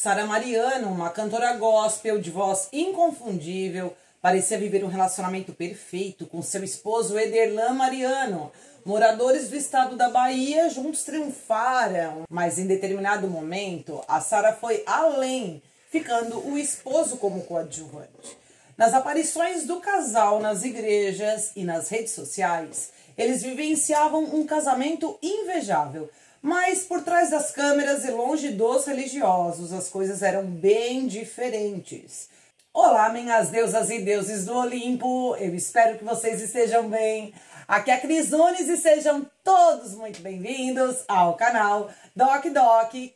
Sara Mariano, uma cantora gospel de voz inconfundível, parecia viver um relacionamento perfeito com seu esposo Ederlan Mariano. Moradores do estado da Bahia juntos triunfaram, mas em determinado momento a Sara foi além, ficando o esposo como coadjuvante. Nas aparições do casal nas igrejas e nas redes sociais, eles vivenciavam um casamento invejável. Mas por trás das câmeras e longe dos religiosos, as coisas eram bem diferentes. Olá, minhas deusas e deuses do Olimpo, eu espero que vocês estejam bem. Aqui é a Cris Nunes e sejam todos muito bem-vindos ao canal Doc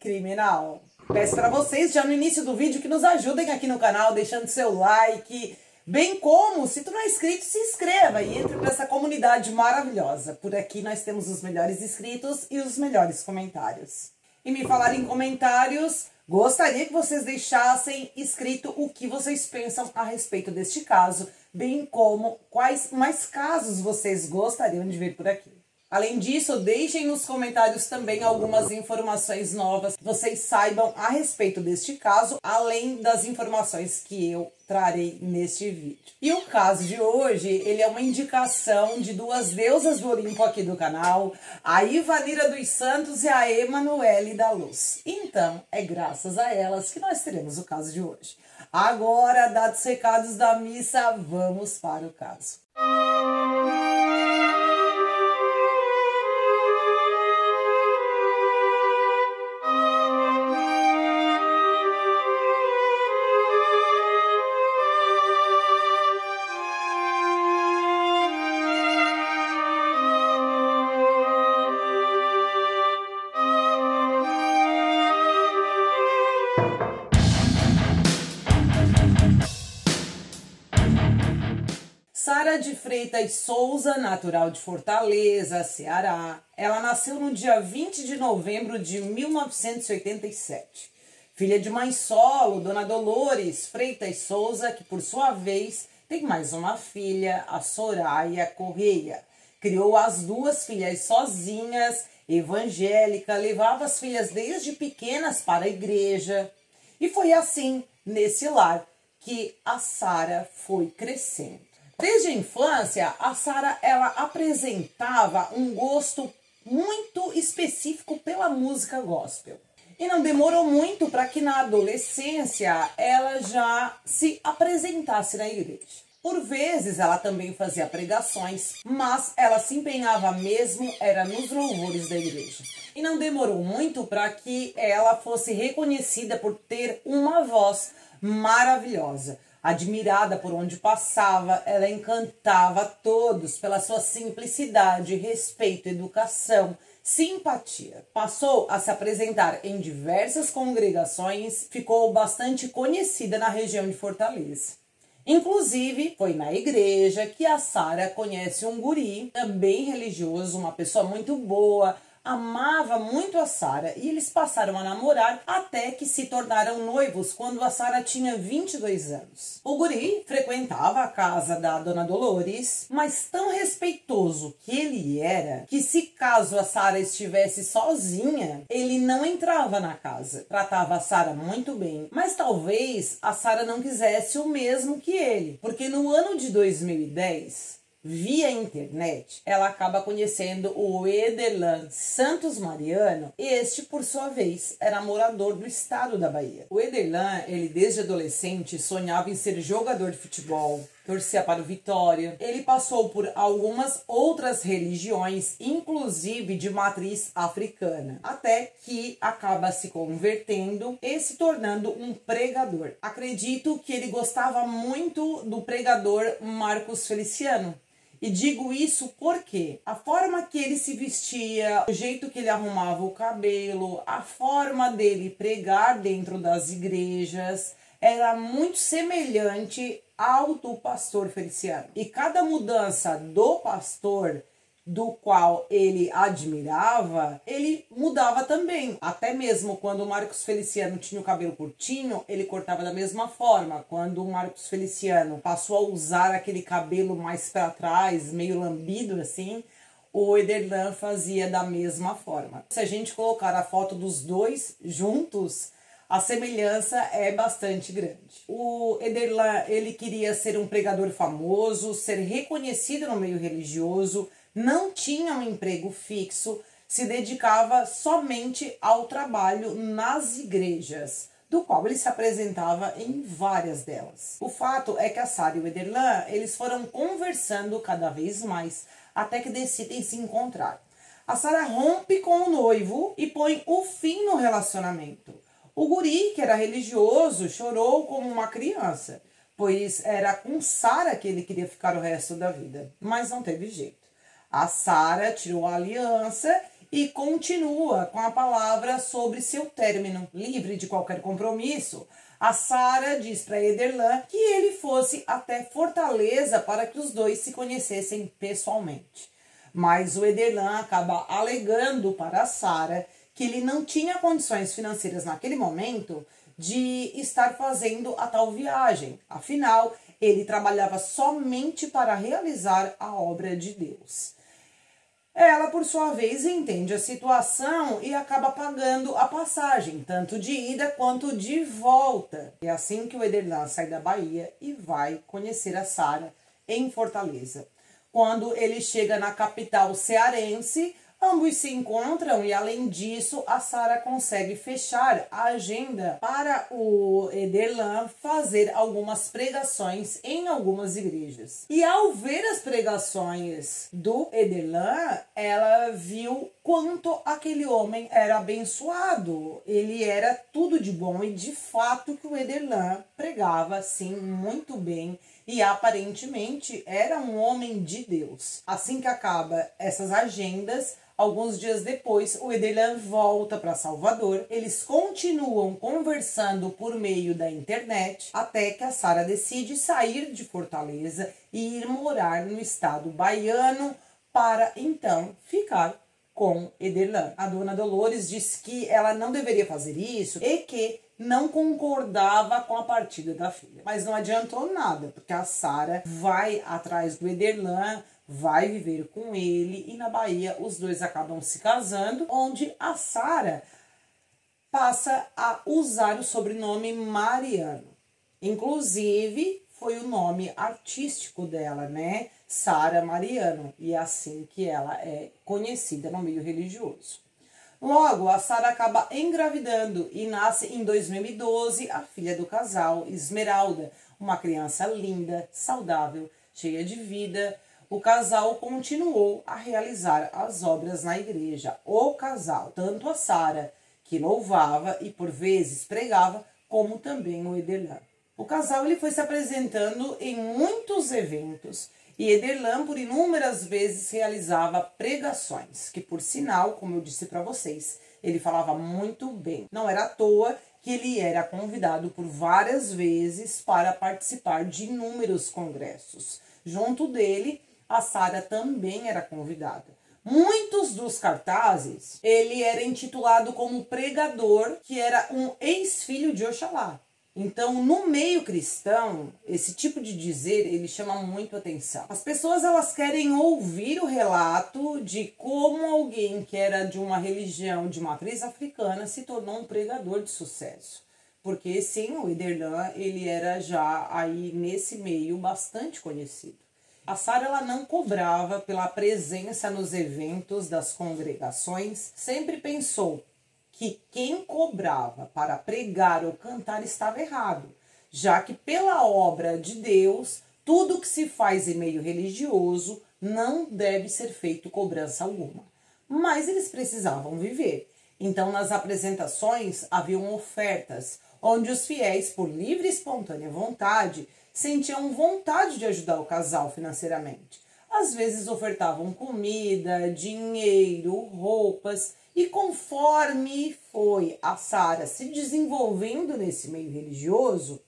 Criminal. Peço para vocês já no início do vídeo que nos ajudem aqui no canal, deixando seu like, bem como, se tu não é inscrito, se inscreva e entre nessa comunidade maravilhosa. Por aqui nós temos os melhores inscritos e os melhores comentários. E me falar em comentários, gostaria que vocês deixassem escrito o que vocês pensam a respeito deste caso, bem como quais mais casos vocês gostariam de ver por aqui. Além disso, deixem nos comentários também algumas informações novas que vocês saibam a respeito deste caso, além das informações que eu trarei neste vídeo. E o caso de hoje, ele é uma indicação de duas deusas do Olimpo aqui do canal, a Ivanira dos Santos e a Emanuele da Luz. Então, é graças a elas que nós teremos o caso de hoje. Agora, dados os recados da missa, vamos para o caso. Sara de Freitas Souza, natural de Fortaleza, Ceará. Ela nasceu no dia 20 de novembro de 1987. Filha de mãe solo, Dona Dolores Freitas Souza, que por sua vez tem mais uma filha, a Soraya Correia. Criou as duas filhas sozinhas, evangélica, levava as filhas desde pequenas para a igreja. E foi assim, nesse lar, que a Sara foi crescendo. Desde a infância, a Sara ela apresentava um gosto muito específico pela música gospel. E não demorou muito para que na adolescência ela já se apresentasse na igreja. Por vezes ela também fazia pregações, mas ela se empenhava mesmo era nos louvores da igreja. E não demorou muito para que ela fosse reconhecida por ter uma voz maravilhosa. Admirada por onde passava, ela encantava a todos pela sua simplicidade, respeito, educação, simpatia. Passou a se apresentar em diversas congregações, ficou bastante conhecida na região de Fortaleza. Inclusive, foi na igreja que a Sara conhece um guri, também religioso, uma pessoa muito boa, amava muito a Sara e eles passaram a namorar até que se tornaram noivos quando a Sara tinha 22 anos. O guri frequentava a casa da Dona Dolores, mas tão respeitoso que ele era, que se caso a Sara estivesse sozinha, ele não entrava na casa. Tratava a Sara muito bem, mas talvez a Sara não quisesse o mesmo que ele, porque no ano de 2010... via internet, ela acaba conhecendo o Ederlan Santos Mariano. Este, por sua vez, era morador do estado da Bahia. O Ederlan, ele desde adolescente sonhava em ser jogador de futebol, torcia para o Vitória. Ele passou por algumas outras religiões, inclusive de matriz africana, até que acaba se convertendo e se tornando um pregador. Acredito que ele gostava muito do pregador Marcos Feliciano. E digo isso porque a forma que ele se vestia, o jeito que ele arrumava o cabelo, a forma dele pregar dentro das igrejas era muito semelhante ao do pastor Feliciano. E cada mudança do pastor, do qual ele admirava, ele mudava também. Até mesmo quando o Marcos Feliciano tinha o cabelo curtinho, ele cortava da mesma forma. Quando o Marcos Feliciano passou a usar aquele cabelo mais para trás, meio lambido assim, o Ederlan fazia da mesma forma. Se a gente colocar a foto dos dois juntos, a semelhança é bastante grande. O Ederlan, ele queria ser um pregador famoso, ser reconhecido no meio religioso, não tinha um emprego fixo, se dedicava somente ao trabalho nas igrejas, do qual ele se apresentava em várias delas. O fato é que a Sara e o Ederlan, eles foram conversando cada vez mais, até que decidem se encontrar. A Sara rompe com o noivo e põe o fim no relacionamento. O guri, que era religioso, chorou como uma criança, pois era com Sara que ele queria ficar o resto da vida, mas não teve jeito. A Sara tirou a aliança e continua com a palavra sobre seu término. Livre de qualquer compromisso, a Sara diz para Ederlan que ele fosse até Fortaleza para que os dois se conhecessem pessoalmente. Mas o Ederlan acaba alegando para a Sara que ele não tinha condições financeiras naquele momento de estar fazendo a tal viagem. Afinal, ele trabalhava somente para realizar a obra de Deus. Ela, por sua vez, entende a situação e acaba pagando a passagem, tanto de ida quanto de volta. É assim que o Ederlan sai da Bahia e vai conhecer a Sara em Fortaleza. Quando ele chega na capital cearense, ambos se encontram e, além disso, a Sara consegue fechar a agenda para o Ederlan fazer algumas pregações em algumas igrejas. E ao ver as pregações do Ederlan, ela viu quanto aquele homem era abençoado. Ele era tudo de bom e, de fato, que o Ederlan pregava, sim, muito bem. E aparentemente era um homem de Deus. Assim que acaba essas agendas, alguns dias depois, o Ederlan volta para Salvador. Eles continuam conversando por meio da internet, até que a Sara decide sair de Fortaleza e ir morar no estado baiano para então ficar com Ederlan. A dona Dolores disse que ela não deveria fazer isso e que não concordava com a partida da filha. Mas não adiantou nada, porque a Sara vai atrás do Ederlan, vai viver com ele e na Bahia os dois acabam se casando, onde a Sara passa a usar o sobrenome Mariano. Inclusive, foi o nome artístico dela, né? Sara Mariano. E é assim que ela é conhecida no meio religioso. Logo, a Sara acaba engravidando e nasce em 2012 a filha do casal, Esmeralda, uma criança linda, saudável, cheia de vida. O casal continuou a realizar as obras na igreja. O casal, tanto a Sara, que louvava e por vezes pregava, como também o Ederlan. O casal ele foi se apresentando em muitos eventos e Ederlan por inúmeras vezes realizava pregações, que por sinal, como eu disse para vocês, ele falava muito bem. Não era à toa que ele era convidado por várias vezes para participar de inúmeros congressos. Junto dele, a Sara também era convidada. Muitos dos cartazes, ele era intitulado como pregador, que era um ex-filho de Oxalá. Então, no meio cristão, esse tipo de dizer, ele chama muito atenção. As pessoas, elas querem ouvir o relato de como alguém que era de uma religião de matriz africana se tornou um pregador de sucesso. Porque, sim, o Ederlan, ele era já aí nesse meio bastante conhecido. A Sara, ela não cobrava pela presença nos eventos das congregações, sempre pensou que quem cobrava para pregar ou cantar estava errado, já que pela obra de Deus, tudo que se faz em meio religioso não deve ser feito cobrança alguma. Mas eles precisavam viver. Então, nas apresentações, haviam ofertas, onde os fiéis, por livre e espontânea vontade, sentiam vontade de ajudar o casal financeiramente. Às vezes ofertavam comida, dinheiro, roupas. E conforme foi a Sara se desenvolvendo nesse meio religioso,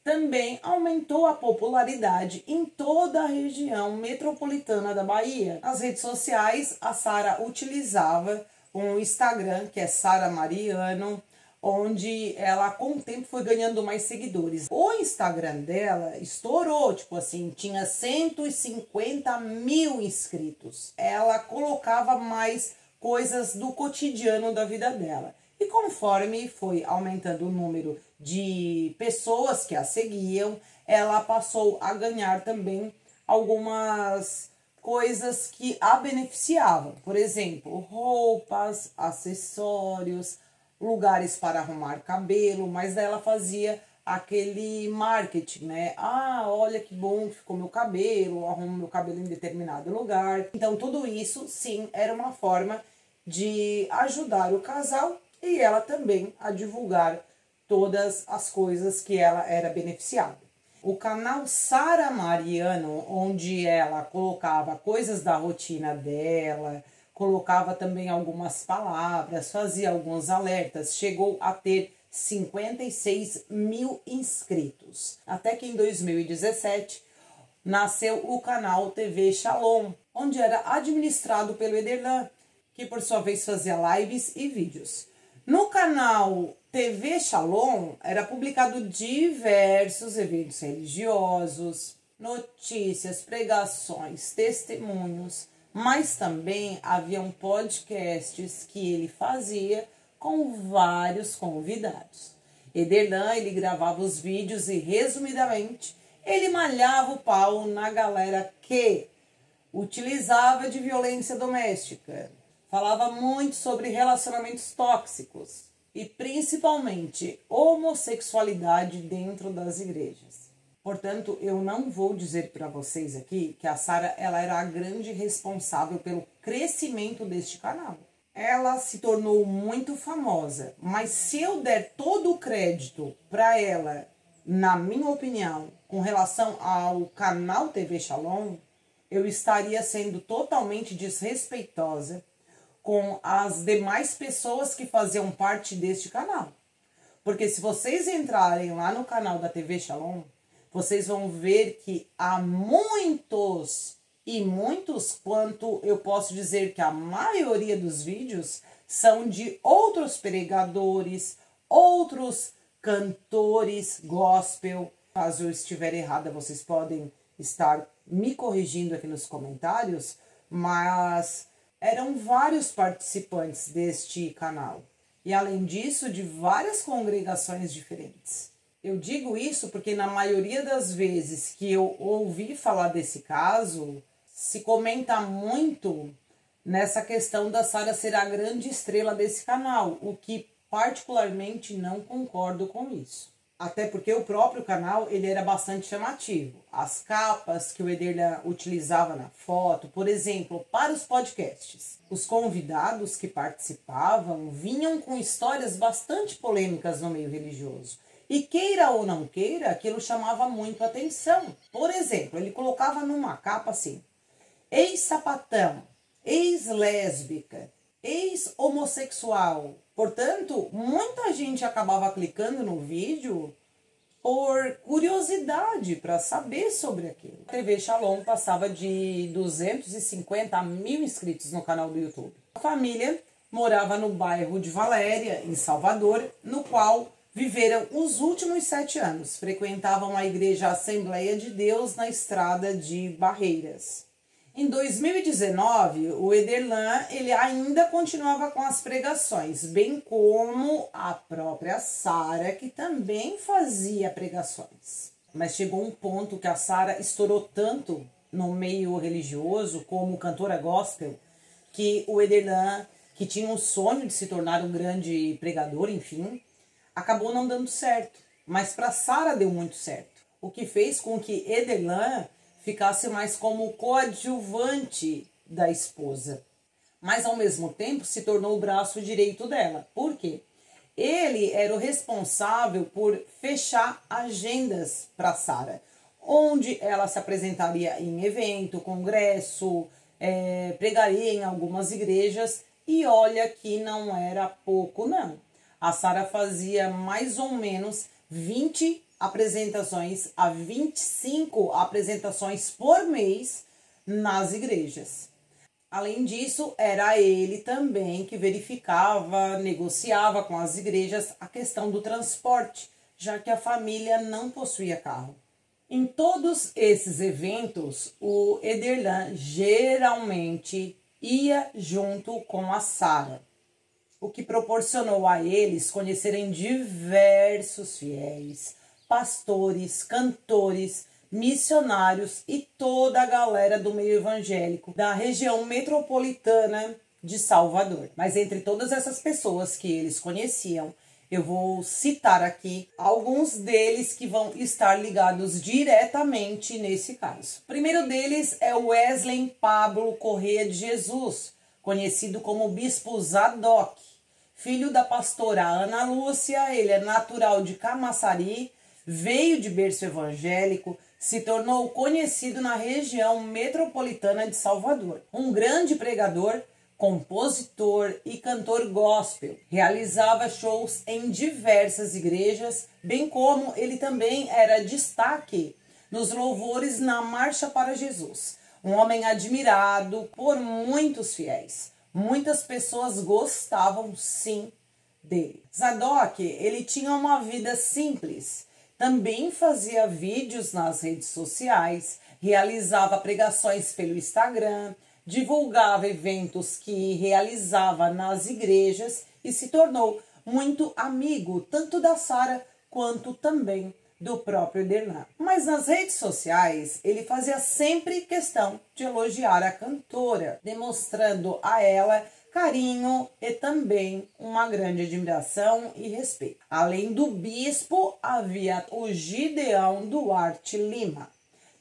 também aumentou a popularidade em toda a região metropolitana da Bahia. Nas redes sociais, a Sara utilizava um Instagram, que é Sara Mariano, onde ela com o tempo foi ganhando mais seguidores. O Instagram dela estourou, tipo assim, tinha 150 mil inscritos. Ela colocava mais coisas do cotidiano da vida dela. E conforme foi aumentando o número de pessoas que a seguiam, ela passou a ganhar também algumas coisas que a beneficiavam. Por exemplo, roupas, acessórios, lugares para arrumar cabelo, mas daí ela fazia aquele marketing, né? Ah, olha que bom que ficou meu cabelo, arrumo meu cabelo em determinado lugar. Então tudo isso, sim, era uma forma de ajudar o casal e ela também a divulgar todas as coisas que ela era beneficiada. O canal Sara Mariano, onde ela colocava coisas da rotina dela, colocava também algumas palavras, fazia alguns alertas, chegou a ter 56 mil inscritos. Até que em 2017 nasceu o canal TV Shalom, onde era administrado pelo Ederlan, que por sua vez fazia lives e vídeos. No canal TV Shalom era publicado diversos eventos religiosos, notícias, pregações, testemunhos, mas também haviam podcasts que ele fazia com vários convidados. Ederlan, ele gravava os vídeos e, resumidamente, ele malhava o pau na galera que utilizava de violência doméstica. Falava muito sobre relacionamentos tóxicos e principalmente homossexualidade dentro das igrejas. Portanto, eu não vou dizer para vocês aqui que a Sara ela era a grande responsável pelo crescimento deste canal. Ela se tornou muito famosa, mas se eu der todo o crédito para ela, na minha opinião, com relação ao canal TV Shalom, eu estaria sendo totalmente desrespeitosa com as demais pessoas que faziam parte deste canal. Porque se vocês entrarem lá no canal da TV Shalom, vocês vão ver que há muitos, quanto eu posso dizer que a maioria dos vídeos são de outros pregadores, outros cantores gospel. Caso eu estiver errada, vocês podem estar me corrigindo aqui nos comentários, mas eram vários participantes deste canal. E além disso, de várias congregações diferentes. Eu digo isso porque na maioria das vezes que eu ouvi falar desse caso, se comenta muito nessa questão da Sara ser a grande estrela desse canal, o que particularmente não concordo com isso. Até porque o próprio canal ele era bastante chamativo. As capas que o Ederlan utilizava na foto, por exemplo, para os podcasts. Os convidados que participavam vinham com histórias bastante polêmicas no meio religioso. E queira ou não queira, aquilo chamava muito a atenção. Por exemplo, ele colocava numa capa assim: ex-sapatão, ex-lésbica, ex-homossexual. Portanto, muita gente acabava clicando no vídeo por curiosidade para saber sobre aquilo. A TV Shalom passava de 250 mil inscritos no canal do YouTube. A família morava no bairro de Valéria, em Salvador, no qual viveram os últimos 7 anos. Frequentavam a igreja Assembleia de Deus na estrada de Barreiras. Em 2019, o Ederlan ele ainda continuava com as pregações, bem como a própria Sara, que também fazia pregações. Mas chegou um ponto que a Sara estourou tanto no meio religioso como cantora gospel, que o Ederlan, que tinha um sonho de se tornar um grande pregador, enfim, acabou não dando certo. Mas para Sara deu muito certo, o que fez com que Ederlan ficasse mais como coadjuvante da esposa. Mas ao mesmo tempo se tornou o braço direito dela. Por quê? Ele era o responsável por fechar agendas para Sara, onde ela se apresentaria em evento, congresso, pregaria em algumas igrejas, e olha que não era pouco não. A Sara fazia mais ou menos 20 apresentações a 25 apresentações por mês nas igrejas. Além disso, era ele também que verificava, negociava com as igrejas a questão do transporte, já que a família não possuía carro. Em todos esses eventos, o Ederlan geralmente ia junto com a Sara. o que proporcionou a eles conhecerem diversos fiéis, pastores, cantores, missionários e toda a galera do meio evangélico da região metropolitana de Salvador. Mas entre todas essas pessoas que eles conheciam, eu vou citar aqui alguns deles que vão estar ligados diretamente nesse caso. O primeiro deles é o Wesley Pablo Correia de Jesus, conhecido como Bispo Zadok, filho da pastora Ana Lúcia. Ele é natural de Camaçari, veio de berço evangélico, se tornou conhecido na região metropolitana de Salvador. Um grande pregador, compositor e cantor gospel. Realizava shows em diversas igrejas, bem como ele também era destaque nos louvores na Marcha para Jesus. Um homem admirado por muitos fiéis. Muitas pessoas gostavam, sim, dele. Zadok, ele tinha uma vida simples. Também fazia vídeos nas redes sociais, realizava pregações pelo Instagram, divulgava eventos que realizava nas igrejas e se tornou muito amigo tanto da Sara quanto também do próprio Ederlan. Mas nas redes sociais ele fazia sempre questão de elogiar a cantora, demonstrando a ela carinho e também uma grande admiração e respeito. Além do bispo, havia o Gideão Duarte Lima.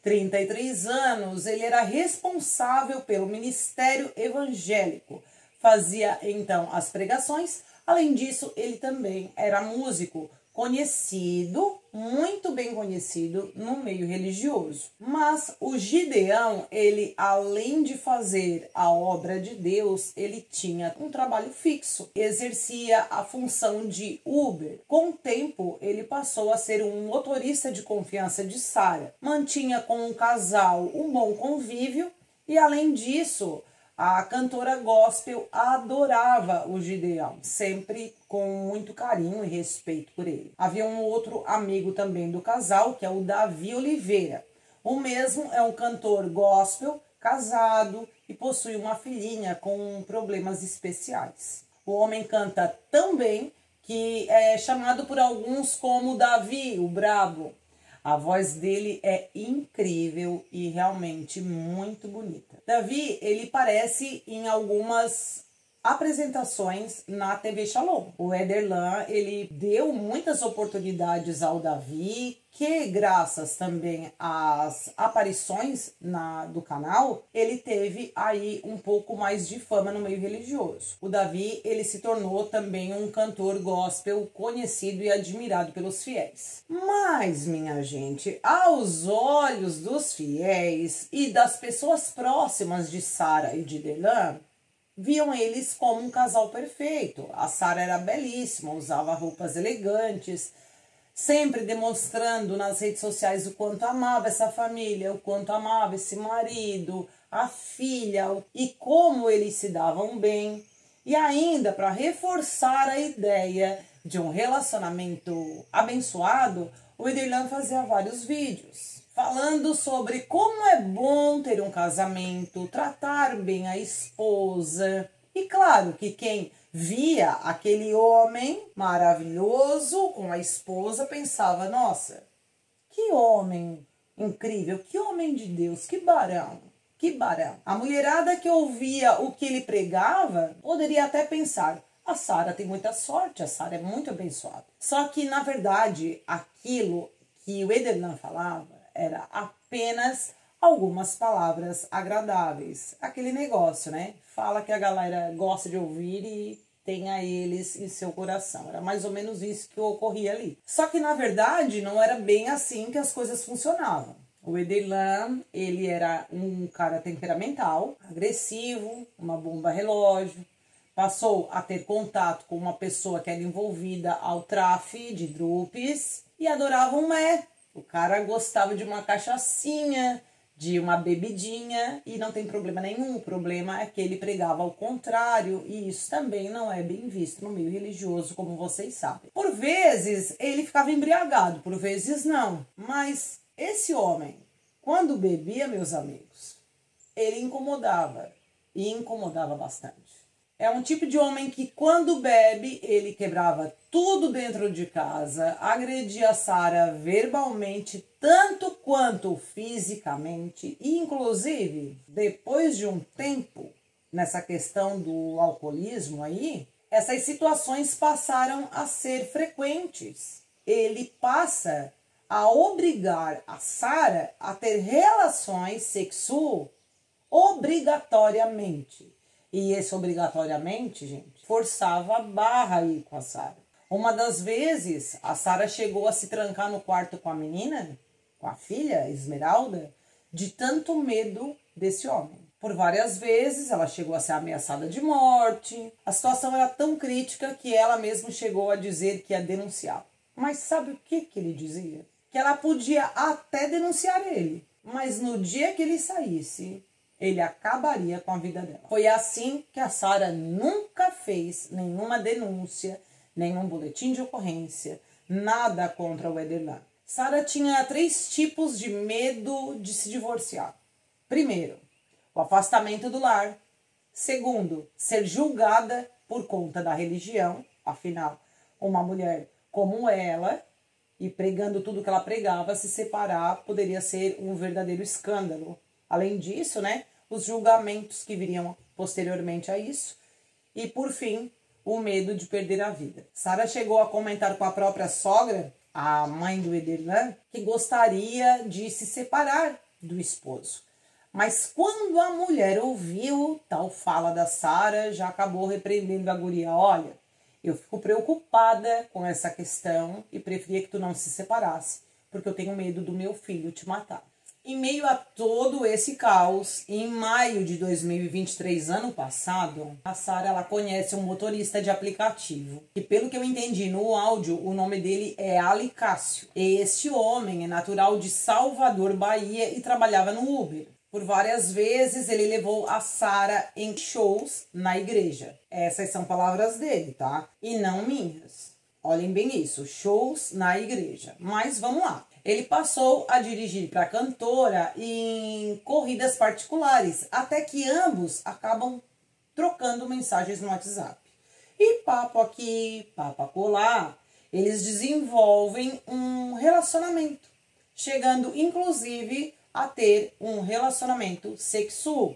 33 anos, ele era responsável pelo ministério evangélico. Fazia então as pregações. Além disso, ele também era músico, conhecido, muito bem conhecido no meio religioso. Mas o Gideão, ele além de fazer a obra de Deus, ele tinha um trabalho fixo, exercia a função de Uber. Com o tempo, ele passou a ser um motorista de confiança de Sara, mantinha com o casal um bom convívio e além disso, a cantora gospel adorava o Gideão, sempre com muito carinho e respeito por ele. Havia um outro amigo também do casal, que é o Davi Oliveira. O mesmo é um cantor gospel, casado e possui uma filhinha com problemas especiais. O homem canta tão bem que é chamado por alguns como Davi, o Brabo. A voz dele é incrível e realmente muito bonita. Davi, ele aparece em algumas apresentações na TV Shalom. O Ederlan, ele deu muitas oportunidades ao Davi, que graças também às aparições do canal, ele teve aí um pouco mais de fama no meio religioso. O Davi, ele se tornou também um cantor gospel conhecido e admirado pelos fiéis. Mas, minha gente, aos olhos dos fiéis e das pessoas próximas de Sara e de Ederlan, viam eles como um casal perfeito. A Sara era belíssima, usava roupas elegantes, sempre demonstrando nas redes sociais o quanto amava essa família, o quanto amava esse marido, a filha e como eles se davam bem. E ainda, para reforçar a ideia de um relacionamento abençoado, o Ederlan fazia vários vídeos falando sobre como é bom ter um casamento, tratar bem a esposa. E claro que quem via aquele homem maravilhoso com a esposa pensava, nossa, que homem incrível, que homem de Deus, que barão, que barão. A mulherada que ouvia o que ele pregava poderia até pensar, a Sara tem muita sorte, a Sara é muito abençoada. Só que na verdade aquilo que o Ederlan falava era apenas algumas palavras agradáveis. Aquele negócio, né? Fala que a galera gosta de ouvir e tenha eles em seu coração. Era mais ou menos isso que ocorria ali. Só que, na verdade, não era bem assim que as coisas funcionavam. O Ederlan, ele era um cara temperamental, agressivo, uma bomba relógio. Passou a ter contato com uma pessoa que era envolvida ao tráfico de drupes e adorava um mé. O cara gostava de uma cachaçinha, de uma bebidinha e não tem problema nenhum. O problema é que ele pregava ao contrário e isso também não é bem visto no meio religioso, como vocês sabem. Por vezes ele ficava embriagado, por vezes não. Mas esse homem, quando bebia, meus amigos, ele incomodava e incomodava bastante. É um tipo de homem que, quando bebe, ele quebrava tudo dentro de casa, agredia a Sara verbalmente, tanto quanto fisicamente, e, inclusive, depois de um tempo, nessa questão do alcoolismo aí, essas situações passaram a ser frequentes. Ele passa a obrigar a Sara a ter relações sexuais obrigatoriamente. E esse obrigatoriamente, gente, forçava a barra aí com a Sara. Uma das vezes, a Sara chegou a se trancar no quarto com a menina, com a filha, Esmeralda, de tanto medo desse homem. Por várias vezes, ela chegou a ser ameaçada de morte. A situação era tão crítica que ela mesma chegou a dizer que ia denunciar. Mas sabe o que ele dizia? Que ela podia até denunciar ele, mas no dia que ele saísse, ele acabaria com a vida dela. Foi assim que a Sara nunca fez nenhuma denúncia, nenhum boletim de ocorrência, nada contra o Ederlan. Sara tinha 3 tipos de medo de se divorciar. Primeiro, o afastamento do lar. Segundo, ser julgada por conta da religião. Afinal, uma mulher como ela, e pregando tudo que ela pregava, se separar poderia ser um verdadeiro escândalo. Além disso, né, os julgamentos que viriam posteriormente a isso. E, por fim, o medo de perder a vida. Sara chegou a comentar com a própria sogra, a mãe do Ederlan, que gostaria de se separar do esposo. Mas quando a mulher ouviu tal fala da Sara, já acabou repreendendo a guria. Olha, eu fico preocupada com essa questão e preferia que tu não se separasse, porque eu tenho medo do meu filho te matar. Em meio a todo esse caos, em maio de 2023, ano passado, a Sara ela conhece um motorista de aplicativo, que pelo que eu entendi no áudio, o nome dele é Alicácio. Este homem é natural de Salvador, Bahia e trabalhava no Uber. Por várias vezes ele levou a Sara em shows na igreja. Essas são palavras dele, tá? E não minhas. Olhem bem isso, shows na igreja. Mas vamos lá. Ele passou a dirigir para a cantora em corridas particulares, até que ambos acabam trocando mensagens no WhatsApp. E papo aqui, papo acolá, eles desenvolvem um relacionamento, chegando inclusive a ter um relacionamento sexual.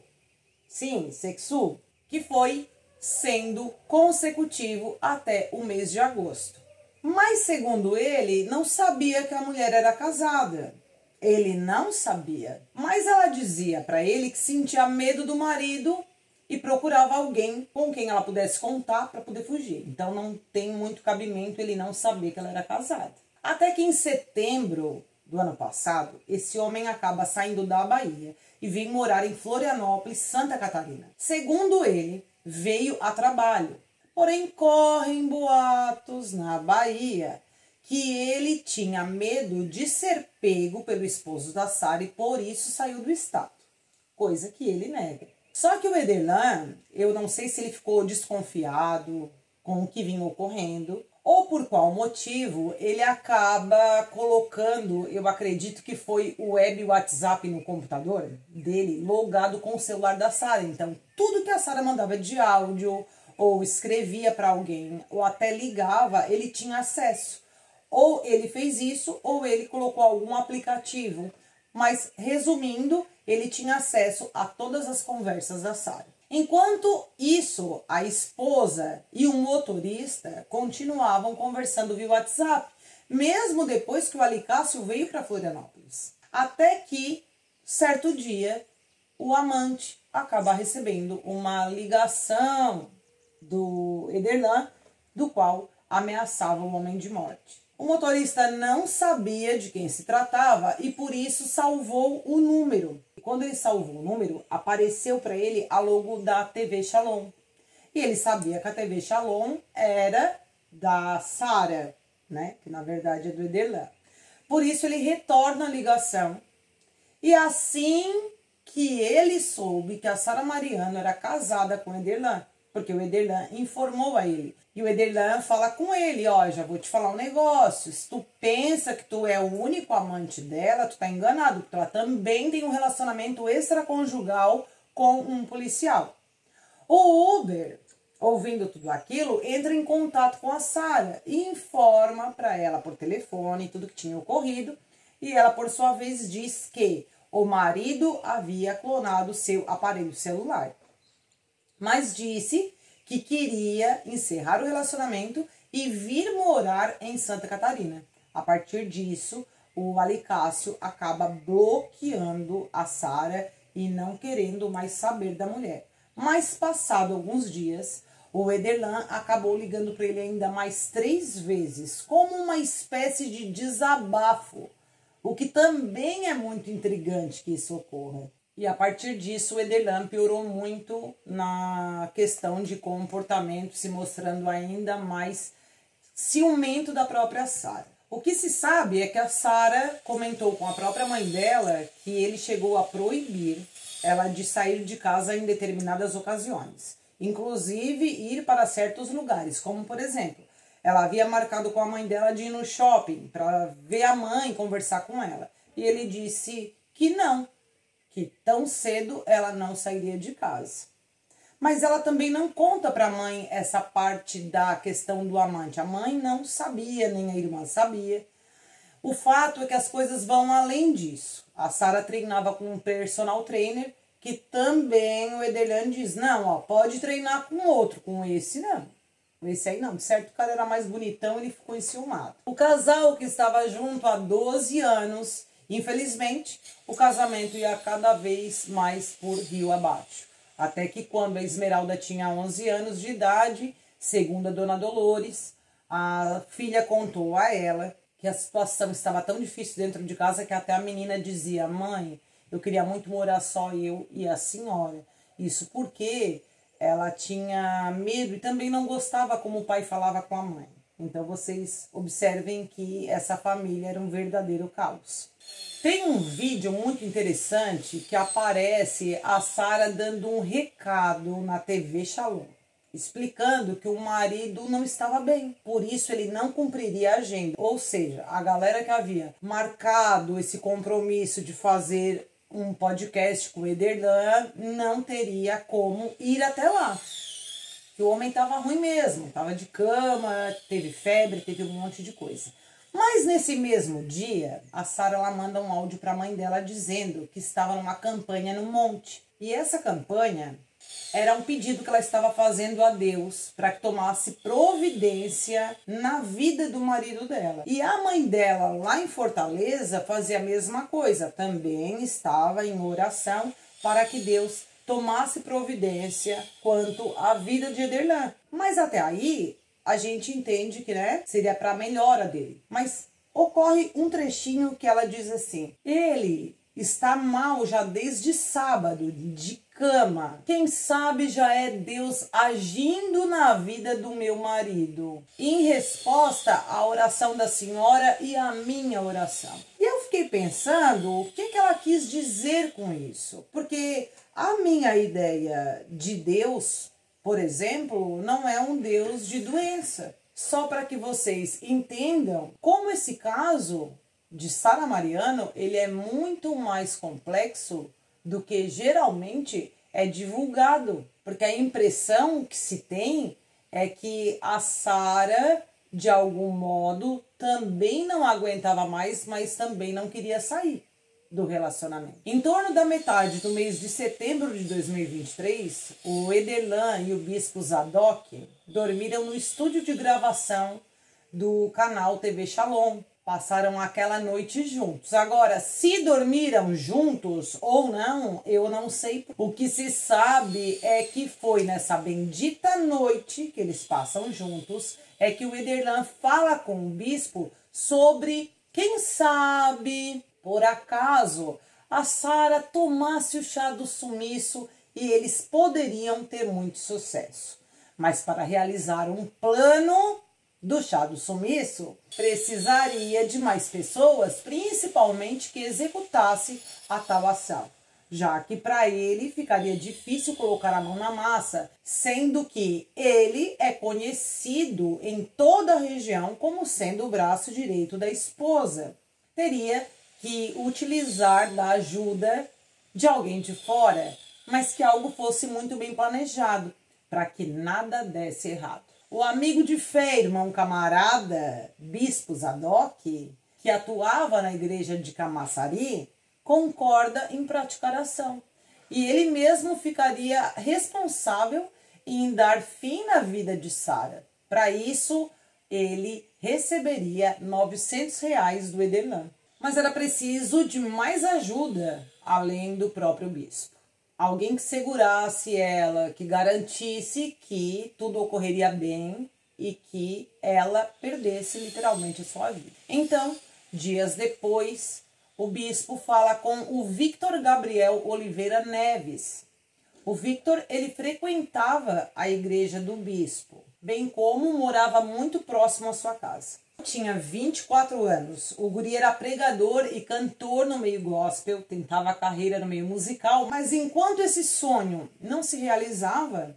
Sim, sexual, que foi sendo consecutivo até o mês de agosto. Mas, segundo ele, não sabia que a mulher era casada. Ele não sabia. Mas ela dizia para ele que sentia medo do marido e procurava alguém com quem ela pudesse contar para poder fugir. Então, não tem muito cabimento ele não saber que ela era casada. Até que em setembro do ano passado, esse homem acaba saindo da Bahia e vem morar em Florianópolis, Santa Catarina. Segundo ele, veio a trabalho. Porém, correm boatos na Bahia que ele tinha medo de ser pego pelo esposo da Sara e por isso saiu do estado. Coisa que ele nega. Só que o Ederlan, eu não sei se ele ficou desconfiado com o que vinha ocorrendo ou por qual motivo ele acaba colocando, eu acredito que foi o web WhatsApp no computador dele, logado com o celular da Sara. Então, tudo que a Sara mandava de áudio ou escrevia para alguém, ou até ligava, ele tinha acesso. Ou ele fez isso, ou ele colocou algum aplicativo. Mas, resumindo, ele tinha acesso a todas as conversas da Sara. Enquanto isso, a esposa e o motorista continuavam conversando via WhatsApp, mesmo depois que o Alicácio veio para Florianópolis. Até que, certo dia, o amante acaba recebendo uma ligação do Ederlan, do qual ameaçava o homem de morte. O motorista não sabia de quem se tratava e por isso salvou o número. E quando ele salvou o número, apareceu para ele a logo da TV Shalom. E ele sabia que a TV Shalom era da Sara, né? Que na verdade é do Ederlan. Por isso ele retorna a ligação. E assim que ele soube que a Sara Mariano era casada com o Ederlan, porque o Ederlan informou a ele. E o Ederlan fala com ele, ó, já vou te falar um negócio, se tu pensa que tu é o único amante dela, tu tá enganado, porque ela também tem um relacionamento extraconjugal com um policial. O Uber ouvindo tudo aquilo, entra em contato com a Sara e informa para ela por telefone tudo que tinha ocorrido. E ela, por sua vez, diz que o marido havia clonado seu aparelho celular, mas disse que queria encerrar o relacionamento e vir morar em Santa Catarina. A partir disso, o Alicácio acaba bloqueando a Sara e não querendo mais saber da mulher. Mas passado alguns dias, o Ederlan acabou ligando para ele ainda mais 3 vezes, como uma espécie de desabafo, o que também é muito intrigante que isso ocorra. E a partir disso, o Ederlan piorou muito na questão de comportamento, se mostrando ainda mais ciumento da própria Sara. O que se sabe é que a Sara comentou com a própria mãe dela que ele chegou a proibir ela de sair de casa em determinadas ocasiões, inclusive ir para certos lugares, como por exemplo, ela havia marcado com a mãe dela de ir no shopping para ver a mãe, conversar com ela, e ele disse que não, que tão cedo ela não sairia de casa. Mas ela também não conta para a mãe essa parte da questão do amante. A mãe não sabia, nem a irmã sabia. O fato é que as coisas vão além disso. A Sara treinava com um personal trainer, que também o Ederlan diz, não, ó, pode treinar com outro, com esse não. Esse aí não, de certo o cara era mais bonitão, ele ficou enciumado. O casal que estava junto há 12 anos, infelizmente, o casamento ia cada vez mais por rio abaixo. Até que quando a Esmeralda tinha 11 anos de idade, segundo a dona Dolores, a filha contou a ela que a situação estava tão difícil dentro de casa que até a menina dizia, mãe, eu queria muito morar só eu e a senhora. Isso porque ela tinha medo e também não gostava como o pai falava com a mãe. Então vocês observem que essa família era um verdadeiro caos. Tem um vídeo muito interessante que aparece a Sara dando um recado na TV Shalom, explicando que o marido não estava bem, por isso ele não cumpriria a agenda. Ou seja, a galera que havia marcado esse compromisso de fazer um podcast com o Ederlan não teria como ir até lá. Que o homem estava ruim mesmo, estava de cama, teve febre, teve um monte de coisa. Mas nesse mesmo dia, a Sara ela manda um áudio para a mãe dela dizendo que estava numa campanha no monte. E essa campanha era um pedido que ela estava fazendo a Deus para que tomasse providência na vida do marido dela. E a mãe dela lá em Fortaleza fazia a mesma coisa, também estava em oração para que Deus tomasse providência quanto à vida de Ederlan. Mas até aí a gente entende que, né, seria para a melhora dele. Mas ocorre um trechinho que ela diz assim, ele está mal já desde sábado, de cama. Quem sabe já é Deus agindo na vida do meu marido. Em resposta à oração da senhora e à minha oração. E eu fiquei pensando o que ela quis dizer com isso. Porque a minha ideia de Deus, por exemplo, não é um Deus de doença. Só para que vocês entendam como esse caso de Sara Mariano, ele é muito mais complexo do que geralmente é divulgado. Porque a impressão que se tem é que a Sara, de algum modo, também não aguentava mais, mas também não queria sair do relacionamento. Em torno da metade do mês de setembro de 2023, o Ederlan e o bispo Zadok dormiram no estúdio de gravação do canal TV Shalom. Passaram aquela noite juntos. Agora, se dormiram juntos ou não, eu não sei. O que se sabe é que foi nessa bendita noite que eles passam juntos, é que o Ederlan fala com o bispo sobre, quem sabe, por acaso, a Sara tomasse o chá do sumiço e eles poderiam ter muito sucesso. Mas para realizar um plano do chá do sumiço, precisaria de mais pessoas, principalmente que executasse a tal ação, já que para ele ficaria difícil colocar a mão na massa, sendo que ele é conhecido em toda a região como sendo o braço direito da esposa. Teria que utilizar da ajuda de alguém de fora, mas que algo fosse muito bem planejado. para que nada desse errado. O amigo de fé, irmão camarada, bispo Zadok, que atuava na igreja de Camaçari, concorda em praticar a ação. E ele mesmo ficaria responsável em dar fim na vida de Sara. Para isso, ele receberia R$900 do Ederlan. Mas era preciso de mais ajuda, além do próprio bispo. Alguém que segurasse ela, que garantisse que tudo ocorreria bem e que ela perdesse literalmente a sua vida. Então, dias depois, o bispo fala com o Victor Gabriel Oliveira Neves. O Victor, ele frequentava a igreja do bispo, bem como morava muito próximo à sua casa. Tinha 24 anos, o guri era pregador e cantor no meio gospel, tentava a carreira no meio musical, mas enquanto esse sonho não se realizava,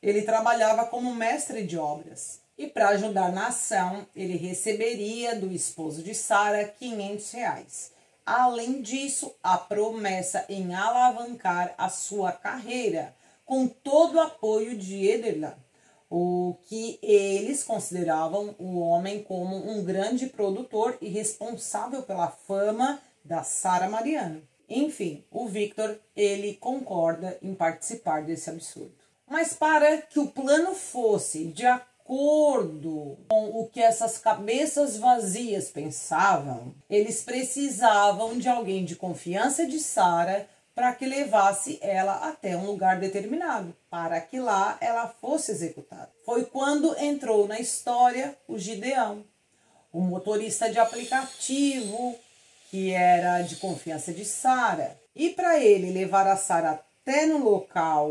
ele trabalhava como mestre de obras. E para ajudar na ação, ele receberia do esposo de Sara R$500. Além disso, a promessa em alavancar a sua carreira, com todo o apoio de Ederlan, o que eles consideravam o homem como um grande produtor e responsável pela fama da Sara Mariano. Enfim, o Victor, ele concorda em participar desse absurdo. Mas para que o plano fosse de acordo com o que essas cabeças vazias pensavam, eles precisavam de alguém de confiança de Sara para que levasse ela até um lugar determinado, para que lá ela fosse executada. Foi quando entrou na história o Gideão, o motorista de aplicativo que era de confiança de Sara. E para ele levar a Sara até no local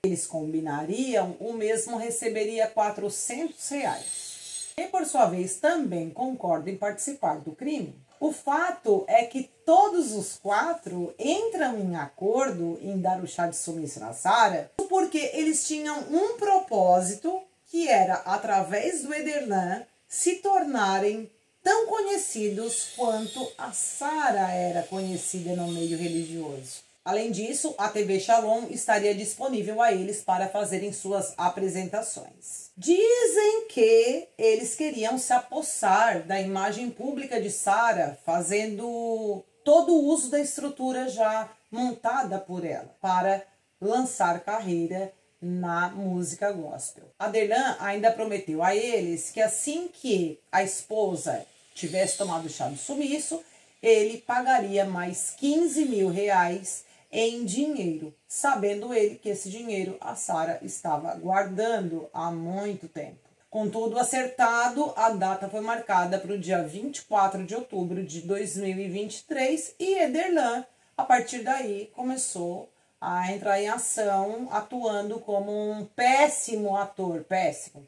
que eles combinariam, o mesmo receberia R$400. E por sua vez também concorda em participar do crime. O fato é que todos os quatro entram em acordo em dar o chá de sumiço na Sara, porque eles tinham um propósito, que era, através do Ederlan, se tornarem tão conhecidos quanto a Sara era conhecida no meio religioso. Além disso, a TV Shalom estaria disponível a eles para fazerem suas apresentações. Dizem que eles queriam se apossar da imagem pública de Sara, fazendo todo o uso da estrutura já montada por ela, para lançar carreira na música gospel. Ederlan ainda prometeu a eles que assim que a esposa tivesse tomado o chá do sumiço, ele pagaria mais R$15.000 em dinheiro, sabendo ele que esse dinheiro a Sara estava guardando há muito tempo. Com tudo acertado, a data foi marcada para o dia 24 de outubro de 2023 e Ederlan, a partir daí, começou a entrar em ação, atuando como um péssimo ator, péssimo.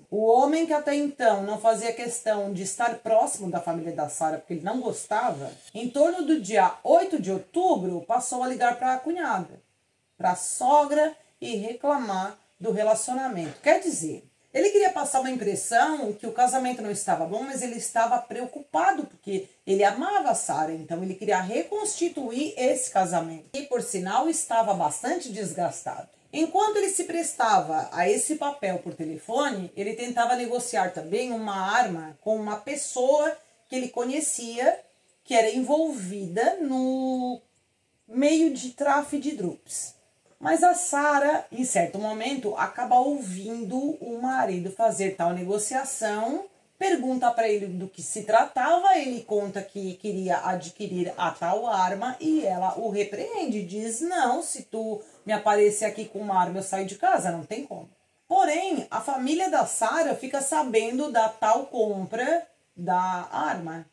O homem que até então não fazia questão de estar próximo da família da Sara, porque ele não gostava, em torno do dia 8 de outubro, passou a ligar para a cunhada, para a sogra e reclamar do relacionamento. Quer dizer, ele queria passar uma impressão que o casamento não estava bom, mas ele estava preocupado, porque ele amava a Sara, então ele queria reconstituir esse casamento. E, por sinal, estava bastante desgastado. Enquanto ele se prestava a esse papel por telefone, ele tentava negociar também uma arma com uma pessoa que ele conhecia, que era envolvida no meio de tráfico de drugs. Mas a Sara, em certo momento, acaba ouvindo o marido fazer tal negociação, pergunta para ele do que se tratava, ele conta que queria adquirir a tal arma e ela o repreende, diz, não, se tu me aparecer aqui com uma arma eu saio de casa, não tem como. Porém, a família da Sara fica sabendo da tal compra da arma,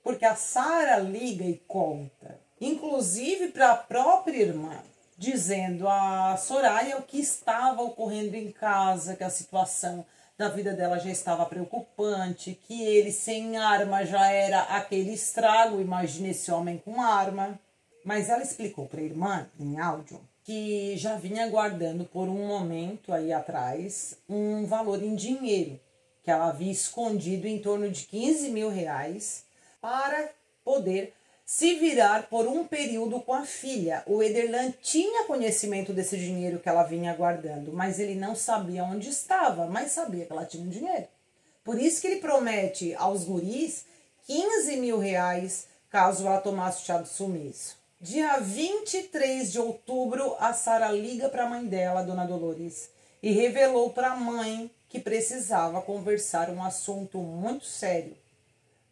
porque a Sara liga e conta, inclusive para a própria irmã, dizendo a Soraya o que estava ocorrendo em casa, que a situação da vida dela já estava preocupante, que ele sem arma já era aquele estrago, imagine esse homem com arma. Mas ela explicou para a irmã, em áudio, que já vinha guardando por um momento aí atrás um valor em dinheiro, que ela havia escondido em torno de R$15.000 para poder se virar por um período com a filha. O Ederlan tinha conhecimento desse dinheiro que ela vinha guardando, mas ele não sabia onde estava, mas sabia que ela tinha um dinheiro. Por isso que ele promete aos guris 15 mil reais caso ela tomasse o chá do sumiço. Dia 23 de outubro, a Sara liga para a mãe dela, Dona Dolores, e revelou para a mãe que precisava conversar um assunto muito sério.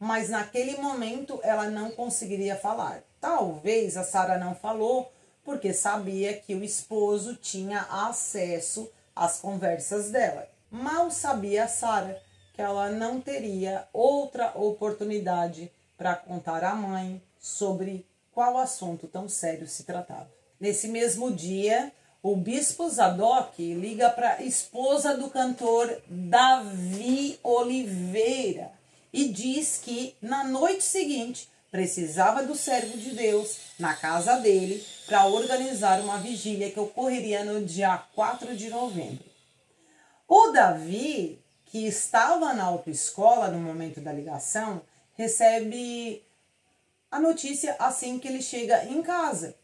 Mas naquele momento ela não conseguiria falar. Talvez a Sara não falou porque sabia que o esposo tinha acesso às conversas dela. Mal sabia a Sara que ela não teria outra oportunidade para contar à mãe sobre qual assunto tão sério se tratava. Nesse mesmo dia, o bispo Zadok liga para a esposa do cantor Davi Oliveira e diz que na noite seguinte precisava do servo de Deus na casa dele para organizar uma vigília que ocorreria no dia 4 de novembro. O Davi, que estava na autoescola no momento da ligação, recebe a notícia assim que ele chega em casa.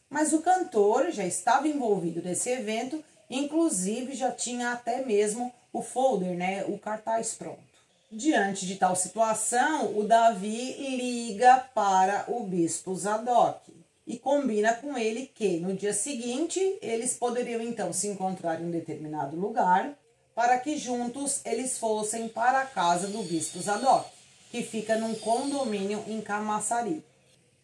Mas o cantor já estava envolvido nesse evento, inclusive já tinha até mesmo o folder, o cartaz pronto. Diante de tal situação, o Davi liga para o bispo Zadok e combina com ele que no dia seguinte eles poderiam então se encontrar em um determinado lugar para que juntos eles fossem para a casa do bispo Zadok, que fica num condomínio em Camaçari.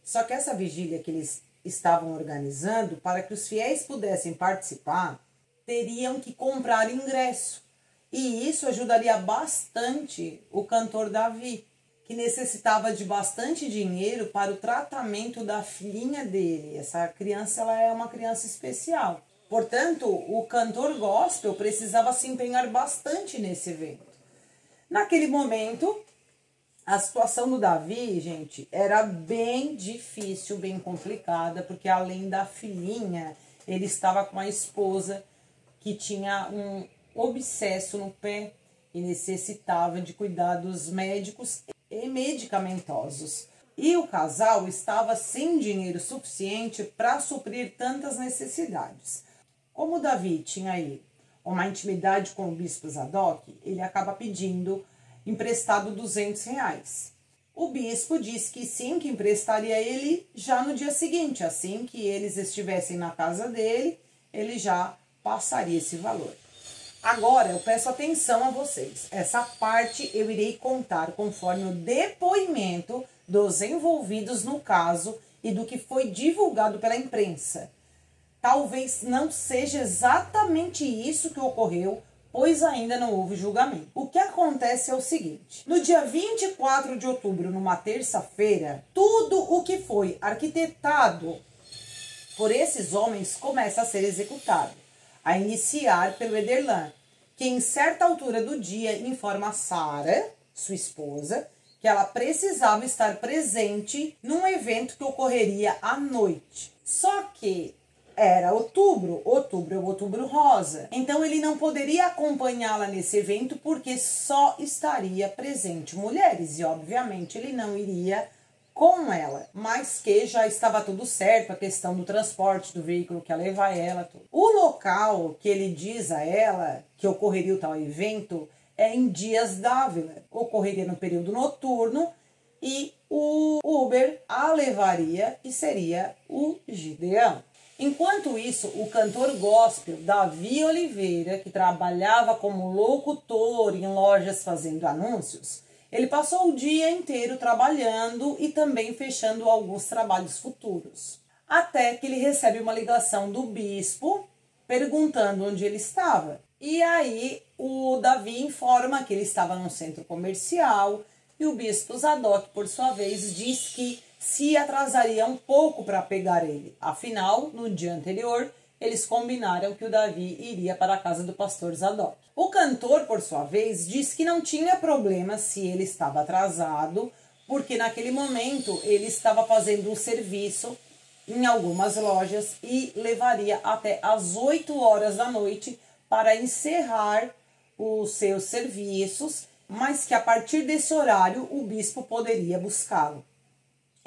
Só que essa vigília que eles estavam organizando, para que os fiéis pudessem participar, teriam que comprar ingresso. E isso ajudaria bastante o cantor Davi, que necessitava de bastante dinheiro para o tratamento da filhinha dele. Essa criança ela é uma criança especial. Portanto, o cantor gospel precisava se empenhar bastante nesse evento. Naquele momento, a situação do Davi, gente, era bem difícil, bem complicada, porque além da filhinha, ele estava com a esposa que tinha um abscesso no pé e necessitava de cuidados médicos e medicamentosos. E o casal estava sem dinheiro suficiente para suprir tantas necessidades. Como o Davi tinha aí uma intimidade com o bispo Zadok, ele acaba pedindo emprestado R$200. O bispo disse que sim, que emprestaria ele já no dia seguinte. Assim que eles estivessem na casa dele, ele já passaria esse valor. Agora eu peço atenção a vocês. Essa parte eu irei contar conforme o depoimento dos envolvidos no caso e do que foi divulgado pela imprensa. Talvez não seja exatamente isso que ocorreu, pois ainda não houve julgamento. O que acontece é o seguinte: no dia 24 de outubro, numa terça-feira, tudo o que foi arquitetado por esses homens começa a ser executado, a iniciar pelo Ederlan, que em certa altura do dia informa a Sara, sua esposa, que ela precisava estar presente num evento que ocorreria à noite. Só que era outubro é o outubro rosa. Então ele não poderia acompanhá-la nesse evento porque só estaria presente mulheres. E obviamente ele não iria com ela. Mas que já estava tudo certo, a questão do transporte do veículo que ia levar ela. Tudo. O local que ele diz a ela que ocorreria o tal evento é em Dias Dávila. Ocorreria no período noturno e o Uber a levaria, que seria o Gideão. Enquanto isso, o cantor gospel Davi Oliveira, que trabalhava como locutor em lojas fazendo anúncios, ele passou o dia inteiro trabalhando e também fechando alguns trabalhos futuros. Até que ele recebe uma ligação do bispo perguntando onde ele estava. E aí o Davi informa que ele estava num centro comercial e o bispo Zadok, por sua vez, diz que se atrasaria um pouco para pegar ele. Afinal, no dia anterior, eles combinaram que o Davi iria para a casa do pastor Zadok. O cantor, por sua vez, disse que não tinha problema se ele estava atrasado, porque naquele momento ele estava fazendo um serviço em algumas lojas e levaria até às 8 horas da noite para encerrar os seus serviços, mas que a partir desse horário o bispo poderia buscá-lo.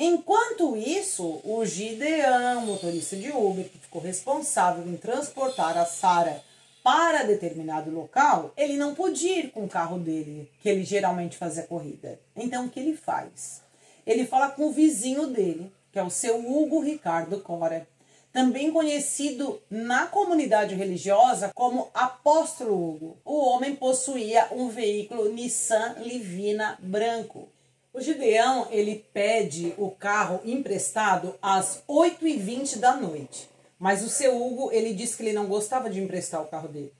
Enquanto isso, o Gideão, motorista de Uber, que ficou responsável em transportar a Sara para determinado local, ele não podia ir com o carro dele, que ele geralmente fazia corrida. Então, o que ele faz? Ele fala com o vizinho dele, que é o seu Hugo Ricardo Cora, também conhecido na comunidade religiosa como Apóstolo Hugo. O homem possuía um veículo Nissan Livina branco. O Gideão, ele pede o carro emprestado às 8h20 da noite. Mas o seu Hugo, ele disse que ele não gostava de emprestar o carro dele.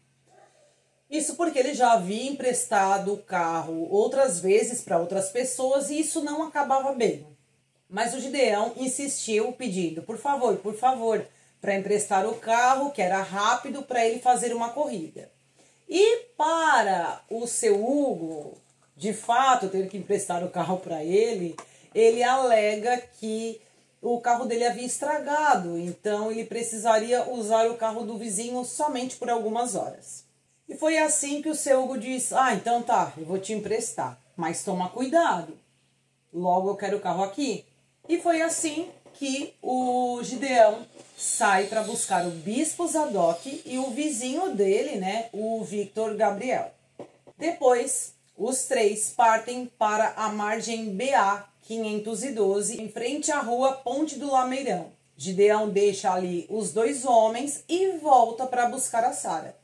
Isso porque ele já havia emprestado o carro outras vezes para outras pessoas e isso não acabava bem. Mas o Gideão insistiu pedindo, por favor, para emprestar o carro, que era rápido, para ele fazer uma corrida. E para o seu Hugo, de fato, ter que emprestar o carro para ele alega que o carro dele havia estragado, então ele precisaria usar o carro do vizinho somente por algumas horas. E foi assim que o seu Hugo disse, então tá, eu vou te emprestar, mas toma cuidado, logo eu quero o carro aqui. E foi assim que o Gideão sai para buscar o Bispo Zadok e o vizinho dele, né, o Victor Gabriel. Depois, os três partem para a margem BA 512, em frente à rua Ponte do Lameirão. Gideão deixa ali os dois homens e volta para buscar a Sara.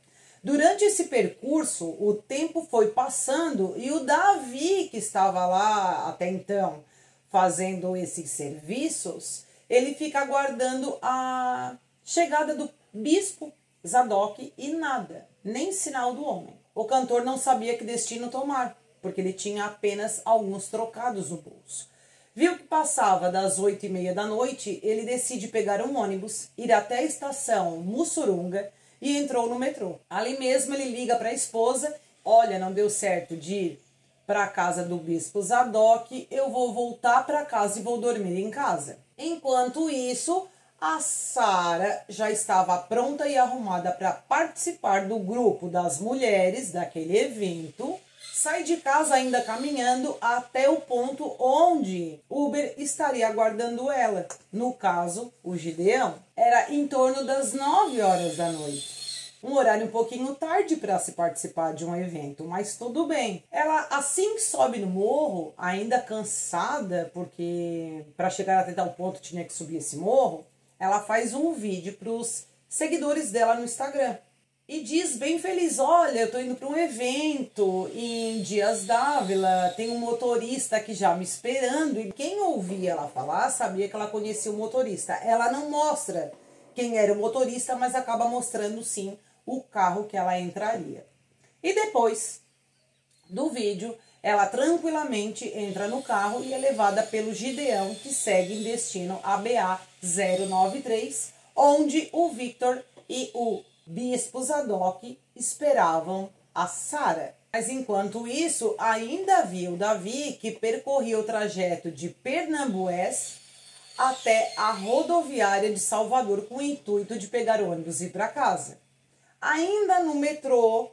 Durante esse percurso, o tempo foi passando e o Davi, que estava lá até então fazendo esses serviços, ele fica aguardando a chegada do bispo Zadok e nada, nem sinal do homem. O cantor não sabia que destino tomar, porque ele tinha apenas alguns trocados no bolso. Viu que passava das 8h30 da noite, ele decide pegar um ônibus, ir até a estação Mussurunga e entrou no metrô. Ali mesmo ele liga para a esposa, olha, não deu certo de ir para a casa do bispo Zadok, eu vou voltar para casa e vou dormir em casa. Enquanto isso, a Sara já estava pronta e arrumada para participar do grupo das mulheres daquele evento. Sai de casa ainda caminhando até o ponto onde Uber estaria aguardando ela. No caso, o Gideão. Era em torno das 9h da noite. Um horário um pouquinho tarde para se participar de um evento, mas tudo bem. Ela, assim que sobe no morro, ainda cansada, porque para chegar até tal ponto tinha que subir esse morro, ela faz um vídeo para os seguidores dela no Instagram. E diz bem feliz, olha, eu tô indo para um evento em Dias d'Ávila, tem um motorista aqui já me esperando. E quem ouvia ela falar sabia que ela conhecia o motorista. Ela não mostra quem era o motorista, mas acaba mostrando sim o carro que ela entraria. E depois do vídeo, ela tranquilamente entra no carro e é levada pelo Gideão, que segue em destino a BA 093, onde o Victor e o Bispo Zadok esperavam a Sara. Mas enquanto isso, ainda havia o Davi, que percorria o trajeto de Pernambués até a rodoviária de Salvador com o intuito de pegar ônibus e ir para casa. Ainda no metrô,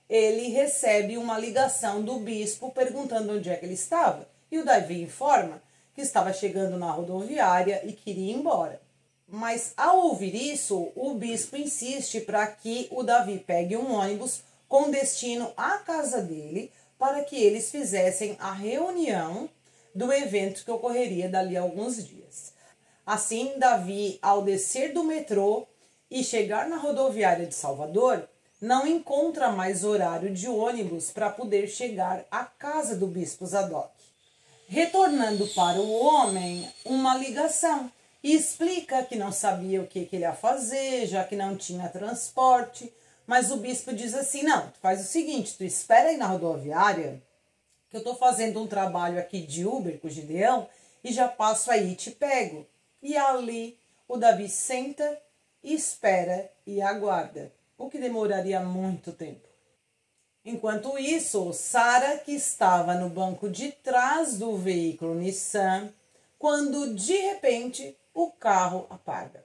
ele recebe uma ligação do bispo perguntando onde é que ele estava. E o Davi informa que estava chegando na rodoviária e queria ir embora. Mas ao ouvir isso, o bispo insiste para que o Davi pegue um ônibus com destino à casa dele para que eles fizessem a reunião do evento que ocorreria dali a alguns dias. Assim, Davi, ao descer do metrô e chegar na rodoviária de Salvador, não encontra mais horário de ônibus para poder chegar à casa do bispo Zadok. Retornando para o homem, uma ligação. E explica que não sabia o que ele ia fazer, já que não tinha transporte. Mas o bispo diz assim, não, tu faz o seguinte, tu espera aí na rodoviária, que eu estou fazendo um trabalho aqui de Uber com o Gideão, e já passo aí e te pego. E ali o Davi senta, espera e aguarda, o que demoraria muito tempo. Enquanto isso, Sara, que estava no banco de trás do veículo Nissan, quando de repente o carro apaga.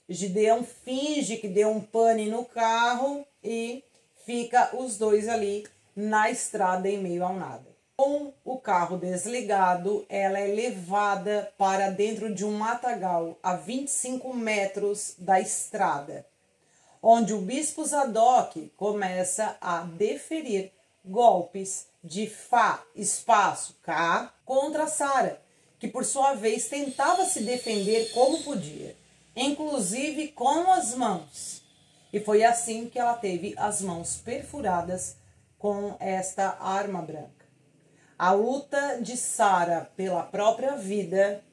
Gideão finge que deu um pane no carro e fica os dois ali na estrada em meio ao nada. Com o carro desligado, ela é levada para dentro de um matagal a 25 metros da estrada, onde o bispo Zadok começa a deferir golpes de Fá, espaço, K, contra Sara, que por sua vez tentava se defender como podia, inclusive com as mãos. E foi assim que ela teve as mãos perfuradas com esta arma branca. A luta de Sara pela própria vida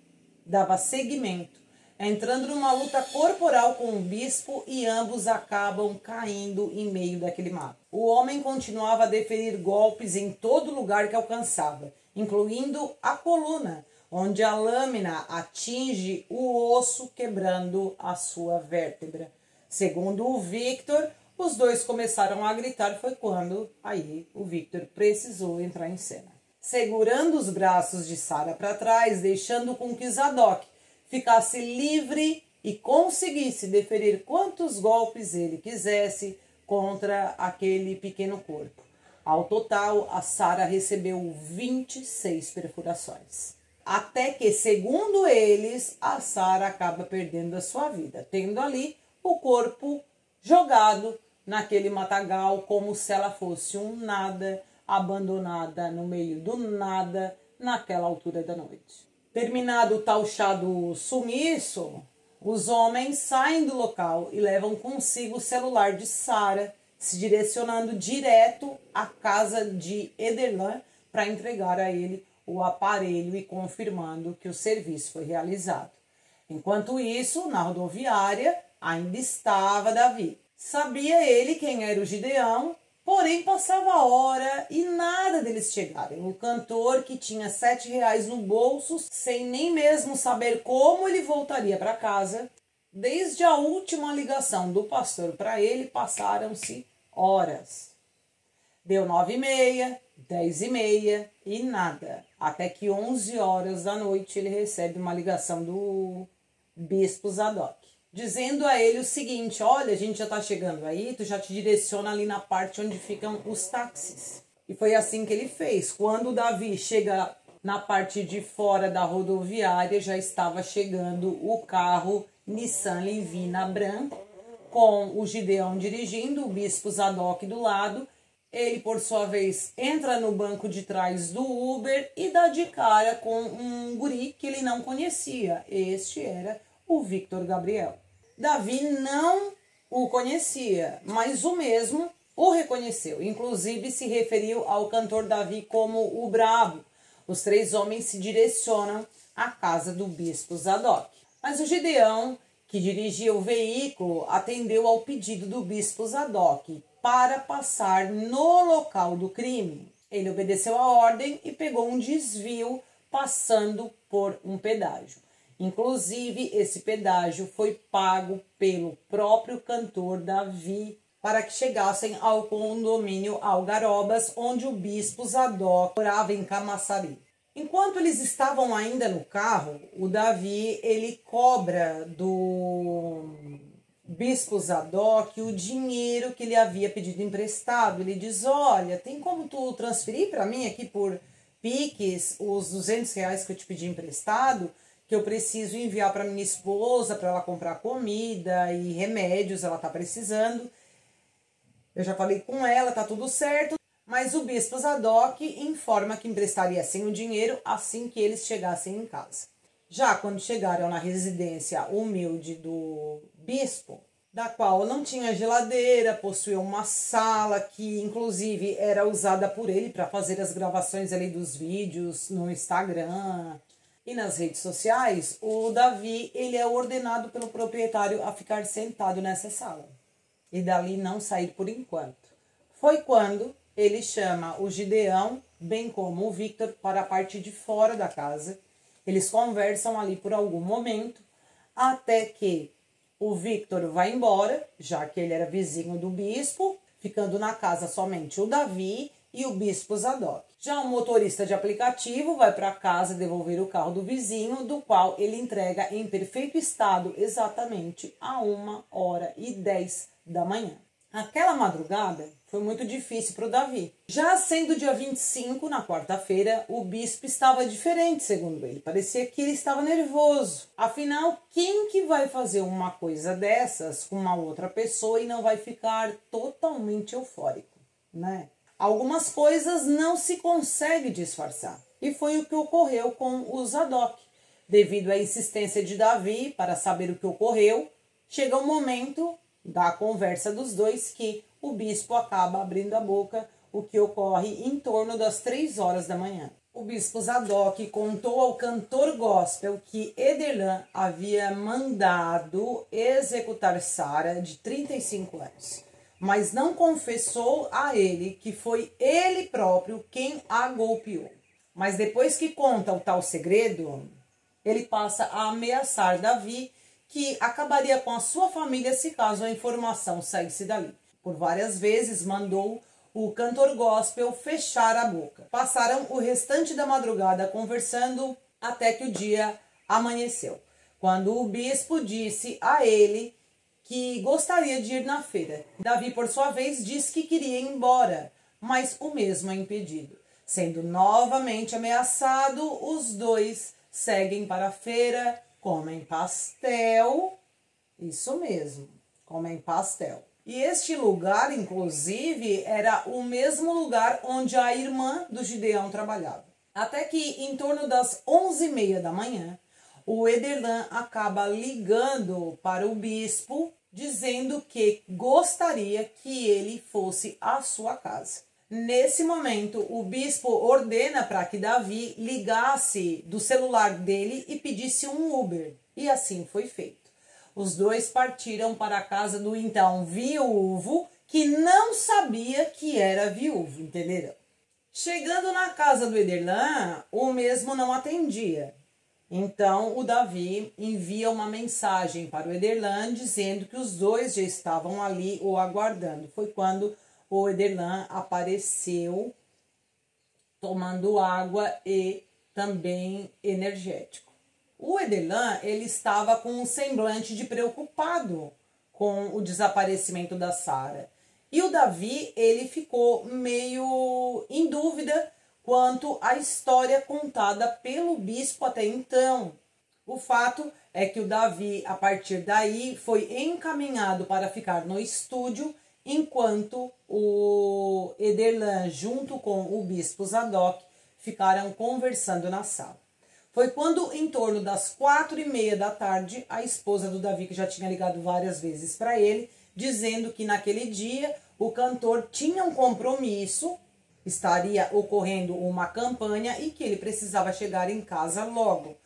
dava seguimento, entrando numa luta corporal com o bispo, e ambos acabam caindo em meio daquele mato. O homem continuava a deferir golpes em todo lugar que alcançava, incluindo a coluna, onde a lâmina atinge o osso, quebrando a sua vértebra. Segundo o Victor, os dois começaram a gritar. Foi quando aí o Victor precisou entrar em cena, segurando os braços de Sara para trás, deixando com que Zadok ficasse livre e conseguisse deferir quantos golpes ele quisesse contra aquele pequeno corpo. Ao total, a Sara recebeu 26 perfurações. Até que, segundo eles, a Sara acaba perdendo a sua vida, tendo ali o corpo jogado naquele matagal, como se ela fosse um nada, abandonada no meio do nada, naquela altura da noite. Terminado o tal chá do sumiço, os homens saem do local e levam consigo o celular de Sara, se direcionando direto à casa de Ederlan para entregar a ele o aparelho e confirmando que o serviço foi realizado. Enquanto isso, na rodoviária, ainda estava Davi. Sabia ele quem era o Gideão, porém passava a hora e nada deles chegarem. O cantor, que tinha R$7 no bolso, sem nem mesmo saber como ele voltaria para casa, desde a última ligação do pastor para ele, passaram-se horas. Deu 9h30, 10h30 e nada. Até que 11 horas da noite ele recebe uma ligação do bispo Zadok, dizendo a ele o seguinte: olha, a gente já tá chegando aí, tu já te direciona ali na parte onde ficam os táxis. E foi assim que ele fez. Quando o Davi chega na parte de fora da rodoviária, já estava chegando o carro Nissan Livina branco, com o Gideão dirigindo, o bispo Zadok do lado. Ele, por sua vez, entra no banco de trás do Uber e dá de cara com um guri que ele não conhecia. Este era o Victor Gabriel. Davi não o conhecia, mas o mesmo o reconheceu. Inclusive se referiu ao cantor Davi como o Brabo. Os três homens se direcionam à casa do bispo Zadok. Mas o Gideão, que dirigia o veículo, atendeu ao pedido do bispo Zadok para passar no local do crime. Ele obedeceu a ordem e pegou um desvio, passando por um pedágio. Inclusive, esse pedágio foi pago pelo próprio cantor Davi para que chegassem ao condomínio Algarobas, onde o bispo Zadok morava em Camaçari. Enquanto eles estavam ainda no carro, o Davi ele cobra do bispo Zadok o dinheiro que ele havia pedido emprestado. Ele diz: olha, tem como tu transferir para mim aqui por Pix os R$200 que eu te pedi emprestado, que eu preciso enviar para minha esposa, para ela comprar comida e remédios, ela tá precisando. Eu já falei com ela, tá tudo certo. Mas o bispo Zadok informa que emprestaria sim o dinheiro assim que eles chegassem em casa. Já quando chegaram na residência humilde do bispo, da qual não tinha geladeira, possuía uma sala que inclusive era usada por ele para fazer as gravações ali dos vídeos no Instagram e nas redes sociais, o Davi ele é ordenado pelo proprietário a ficar sentado nessa sala e dali não sair por enquanto. Foi quando ele chama o Gideão, bem como o Victor, para a parte de fora da casa. Eles conversam ali por algum momento, até que o Victor vai embora, já que ele era vizinho do bispo, ficando na casa somente o Davi e o bispo Zadok. Já o motorista de aplicativo vai para casa devolver o carro do vizinho, do qual ele entrega em perfeito estado exatamente a 1h10 da manhã. Aquela madrugada foi muito difícil para o Davi. Já sendo dia 25, na quarta-feira, o bispo estava diferente, segundo ele. Parecia que ele estava nervoso. Afinal, quem que vai fazer uma coisa dessas com uma outra pessoa e não vai ficar totalmente eufórico, né? Algumas coisas não se consegue disfarçar. E foi o que ocorreu com o Zadok. Devido à insistência de Davi para saber o que ocorreu, chega o momento da conversa dos dois que o bispo acaba abrindo a boca, o que ocorre em torno das 3 horas da manhã. O bispo Zadok contou ao cantor gospel que Ederlan havia mandado executar Sara, de 35 anos, mas não confessou a ele que foi ele próprio quem a golpeou. Mas depois que conta o tal segredo, ele passa a ameaçar Davi que acabaria com a sua família se caso a informação saísse dali. Por várias vezes mandou o cantor gospel fechar a boca. Passaram o restante da madrugada conversando até que o dia amanheceu, quando o bispo disse a ele que gostaria de ir na feira. Davi, por sua vez, disse que queria ir embora, mas o mesmo é impedido. Sendo novamente ameaçado, os dois seguem para a feira, comem pastel, isso mesmo, comem pastel. E este lugar, inclusive, era o mesmo lugar onde a irmã do Gideão trabalhava. Até que, em torno das 11h30 da manhã, o Ederlan acaba ligando para o bispo, dizendo que gostaria que ele fosse à sua casa. Nesse momento, o bispo ordena para que Davi ligasse do celular dele e pedisse um Uber. E assim foi feito. Os dois partiram para a casa do então viúvo, que não sabia que era viúvo, entenderam? Chegando na casa do Ederlan, o mesmo não atendia. Então, o Davi envia uma mensagem para o Ederlan dizendo que os dois já estavam ali o aguardando. Foi quando o Ederlan apareceu tomando água e também energético. O Ederlan, ele estava com um semblante de preocupado com o desaparecimento da Sara. E o Davi, ele ficou meio em dúvida quanto à história contada pelo bispo até então. O fato é que o Davi, a partir daí, foi encaminhado para ficar no estúdio, enquanto o Ederlan, junto com o bispo Zadok, ficaram conversando na sala. Foi quando, em torno das 4h30 da tarde, a esposa do Davi, que já tinha ligado várias vezes para ele, dizendo que naquele dia o cantor tinha um compromisso, estaria ocorrendo uma campanha e que ele precisava chegar em casa logo.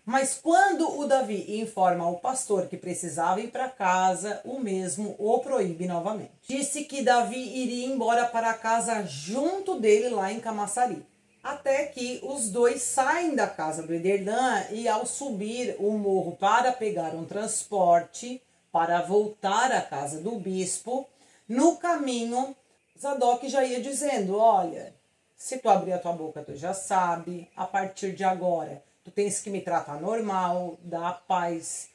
Mas quando o Davi informa ao pastor que precisava ir para casa, o mesmo o proíbe novamente. Disse que Davi iria embora para casa junto dele lá em Camaçari. Até que os dois saem da casa do Ederlan e, ao subir o morro para pegar um transporte para voltar à casa do bispo, no caminho, Zadok já ia dizendo: olha, se tu abrir a tua boca, tu já sabe, a partir de agora, tu tens que me tratar normal, dar paz,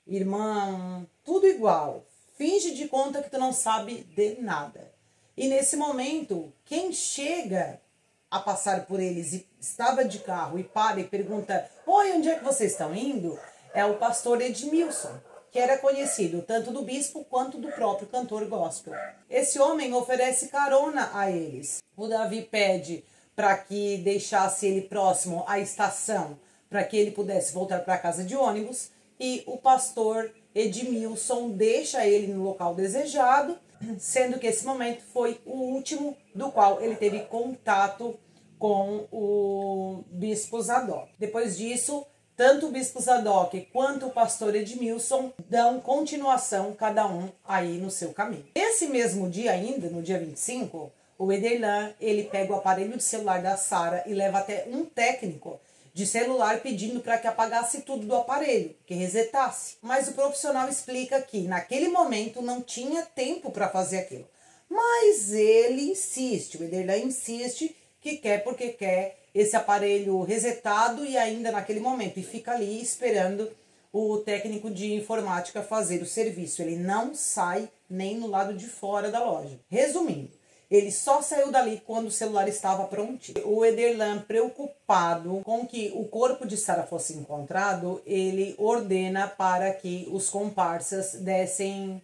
irmão, tudo igual. Finge de conta que tu não sabe de nada. E nesse momento, quem chega a passar por eles e estava de carro e para e pergunta: oi, onde é que vocês estão indo? É o pastor Edmilson, que era conhecido tanto do bispo quanto do próprio cantor gospel. Esse homem oferece carona a eles. O Davi pede para que deixasse ele próximo à estação, para que ele pudesse voltar para a casa de ônibus, e o pastor Edmilson deixa ele no local desejado, sendo que esse momento foi o último do qual ele teve contato com o bispo Zadok. Depois disso, tanto o bispo Zadok quanto o pastor Edmilson dão continuação, cada um aí no seu caminho. Esse mesmo dia ainda, no dia 25, o Ederlan, ele pega o aparelho de celular da Sara e leva até um técnico de celular pedindo para que apagasse tudo do aparelho, que resetasse. Mas o profissional explica que naquele momento não tinha tempo para fazer aquilo. Mas ele insiste, o Ederlan insiste que quer porque quer esse aparelho resetado e ainda naquele momento. E fica ali esperando o técnico de informática fazer o serviço. Ele não sai nem no lado de fora da loja. Resumindo, ele só saiu dali quando o celular estava prontinho. O Ederlan, preocupado com que o corpo de Sara fosse encontrado, ele ordena para que os comparsas dessem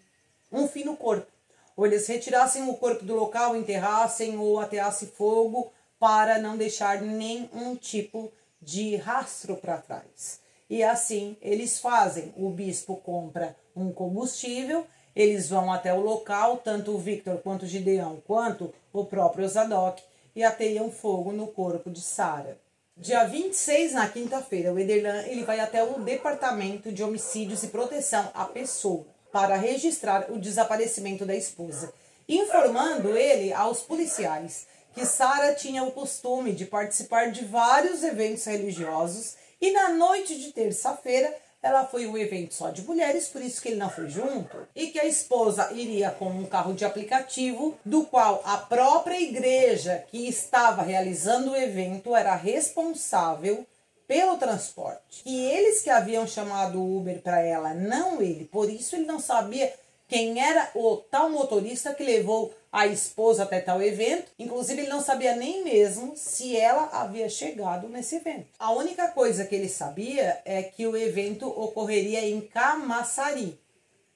um fim no corpo. Ou eles retirassem o corpo do local, enterrassem ou ateassem fogo para não deixar nenhum tipo de rastro para trás. E assim eles fazem. O bispo compra um combustível, eles vão até o local, tanto o Victor quanto o Gideão, quanto o próprio Zadok, e ateiam fogo no corpo de Sara. Dia 26, na quinta-feira, o Ederlan ele vai até o Departamento de Homicídios e Proteção à Pessoa para registrar o desaparecimento da esposa, informando ele aos policiais que Sara tinha o costume de participar de vários eventos religiosos e na noite de terça-feira ela foi um evento só de mulheres, por isso que ele não foi junto. E que a esposa iria com um carro de aplicativo, do qual a própria igreja que estava realizando o evento era responsável pelo transporte. E eles que haviam chamado o Uber para ela, não ele. Por isso ele não sabia quem era o tal motorista que levou a esposa até tal evento. Inclusive ele não sabia nem mesmo se ela havia chegado nesse evento. A única coisa que ele sabia é que o evento ocorreria em Camaçari.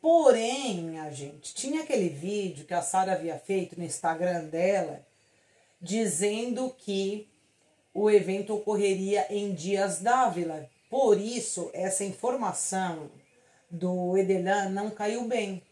Porém, minha gente, tinha aquele vídeo que a Sara havia feito no Instagram dela, dizendo que o evento ocorreria em Dias Dávila. Por isso, essa informação do Ederlan não caiu bem.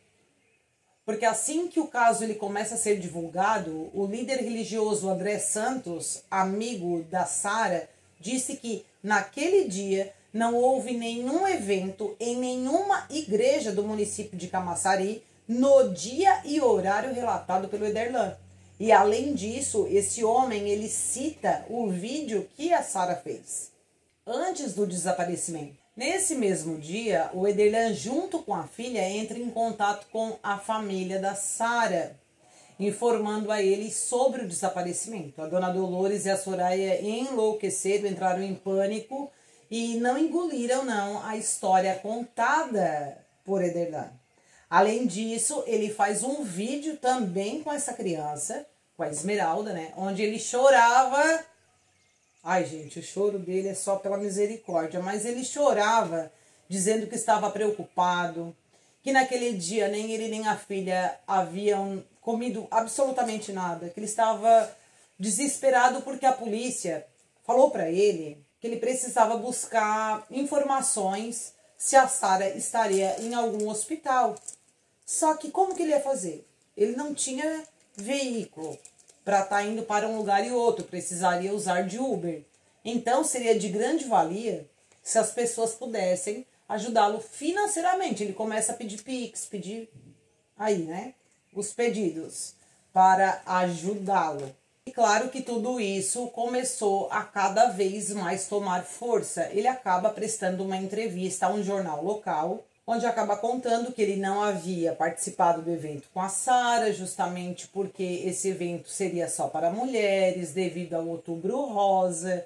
Porque assim que o caso ele começa a ser divulgado, o líder religioso André Santos, amigo da Sara, disse que naquele dia não houve nenhum evento em nenhuma igreja do município de Camaçari no dia e horário relatado pelo Ederlan. E além disso, esse homem ele cita o vídeo que a Sara fez antes do desaparecimento. Nesse mesmo dia, o Ederlan, junto com a filha, entra em contato com a família da Sara, informando a eles sobre o desaparecimento. A dona Dolores e a Soraya enlouqueceram, entraram em pânico e não engoliram não a história contada por Ederlan. Além disso, ele faz um vídeo também com essa criança, com a Esmeralda, né, onde ele chorava. Ai, gente, o choro dele é só pela misericórdia, mas ele chorava dizendo que estava preocupado, que naquele dia nem ele nem a filha haviam comido absolutamente nada, que ele estava desesperado porque a polícia falou para ele que ele precisava buscar informações se a Sara estaria em algum hospital. Só que como que ele ia fazer? Ele não tinha veículo para estar indo para um lugar e outro, precisaria usar de Uber. Então seria de grande valia se as pessoas pudessem ajudá-lo financeiramente. Ele começa a pedir Pix, pedir aí, né, os pedidos para ajudá-lo. E claro que tudo isso começou a cada vez mais tomar força. Ele acaba prestando uma entrevista a um jornal local, onde acaba contando que ele não havia participado do evento com a Sara, justamente porque esse evento seria só para mulheres, devido ao Outubro Rosa,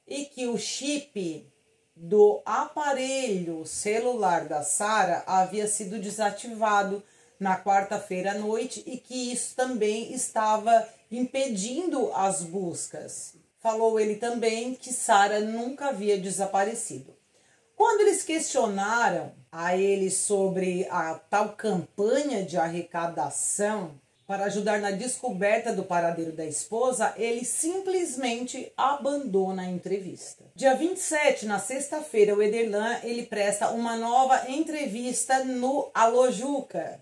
e que o chip do aparelho celular da Sara havia sido desativado na quarta-feira à noite e que isso também estava impedindo as buscas. Falou ele também que Sara nunca havia desaparecido. Quando eles questionaram a ele sobre a tal campanha de arrecadação para ajudar na descoberta do paradeiro da esposa, ele simplesmente abandona a entrevista. Dia 27, na sexta-feira, o Ederlan ele presta uma nova entrevista no Alô Juca,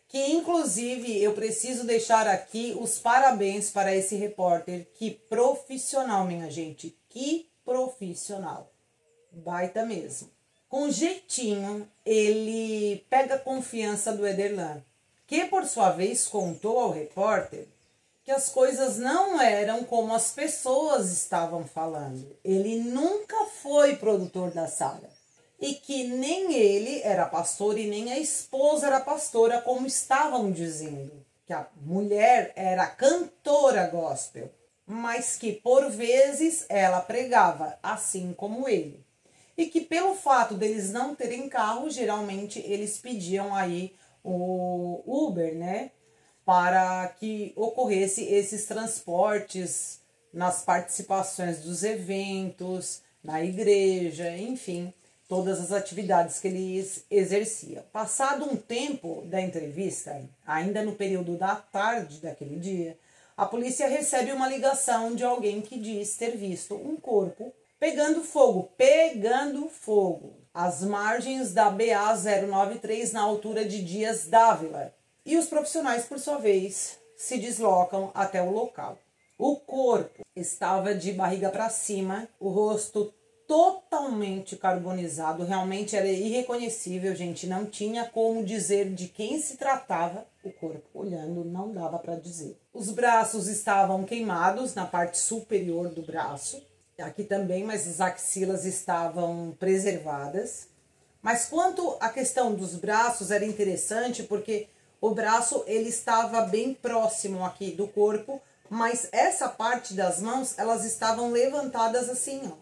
que inclusive eu preciso deixar aqui os parabéns para esse repórter. Que profissional, minha gente, que profissional. Baita mesmo. Com jeitinho, ele pega a confiança do Ederlan, que por sua vez contou ao repórter que as coisas não eram como as pessoas estavam falando. Ele nunca foi produtor da Sara. E que nem ele era pastor e nem a esposa era pastora, como estavam dizendo. Que a mulher era cantora gospel, mas que por vezes ela pregava, assim como ele. e que pelo fato deles não terem carro, geralmente eles pediam aí o Uber, né, para que ocorresse esses transportes nas participações dos eventos, na igreja, enfim, todas as atividades que eles exerciam. Passado um tempo da entrevista, ainda no período da tarde daquele dia, a polícia recebe uma ligação de alguém que diz ter visto um corpo pegando fogo, às margens da BA-093, na altura de Dias Dávila. E os profissionais, por sua vez, se deslocam até o local. O corpo estava de barriga para cima, o rosto totalmente carbonizado, realmente era irreconhecível, gente, não tinha como dizer de quem se tratava o corpo, olhando não dava para dizer. Os braços estavam queimados na parte superior do braço, aqui também, mas as axilas estavam preservadas. Mas quanto à questão dos braços, era interessante porque o braço ele estava bem próximo aqui do corpo, mas essa parte das mãos, elas estavam levantadas assim, ó,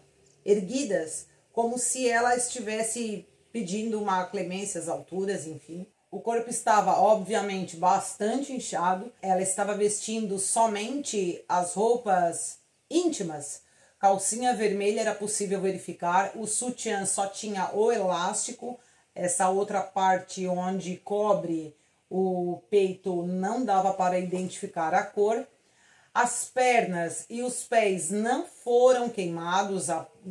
erguidas, como se ela estivesse pedindo uma clemência às alturas, enfim. O corpo estava, obviamente, bastante inchado. Ela estava vestindo somente as roupas íntimas. Calcinha vermelha era possível verificar. O sutiã só tinha o elástico. Essa outra parte onde cobre o peito não dava para identificar a cor. As pernas e os pés não foram queimados,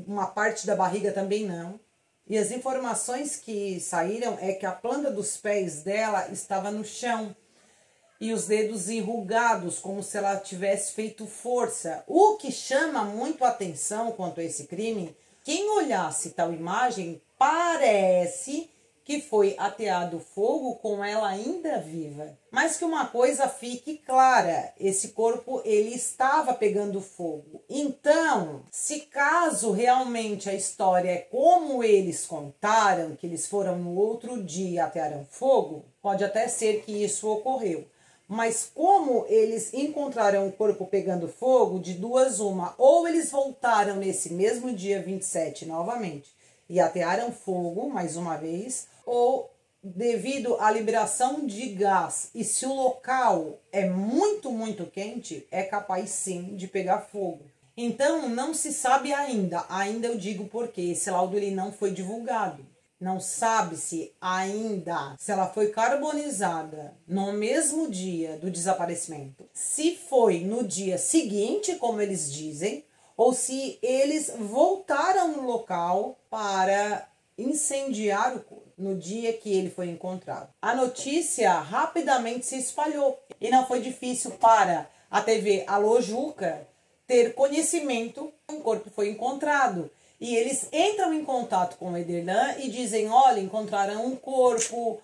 uma parte da barriga também não. E as informações que saíram é que a planta dos pés dela estava no chão e os dedos enrugados, como se ela tivesse feito força. O que chama muito a atenção quanto a esse crime, quem olhasse tal imagem, parece que foi ateado fogo com ela ainda viva. Mas que uma coisa fique clara, esse corpo ele estava pegando fogo. Então, se caso realmente a história é como eles contaram, que eles foram no outro dia e atearam fogo, pode até ser que isso ocorreu. Mas como eles encontraram o corpo pegando fogo, de duas uma, ou eles voltaram nesse mesmo dia 27 novamente e atearam fogo mais uma vez, ou devido à liberação de gás, e se o local é muito quente, é capaz sim de pegar fogo. Então não se sabe ainda eu digo porque esse laudo ele não foi divulgado. Não sabe-se ainda se ela foi carbonizada no mesmo dia do desaparecimento, se foi no dia seguinte, como eles dizem, ou se eles voltaram no local para incendiar o corpo no dia que ele foi encontrado. A notícia rapidamente se espalhou e não foi difícil para a TV Alô Juca ter conhecimento que um corpo foi encontrado. E eles entram em contato com o Ederlan e dizem, olha, encontraram um corpo,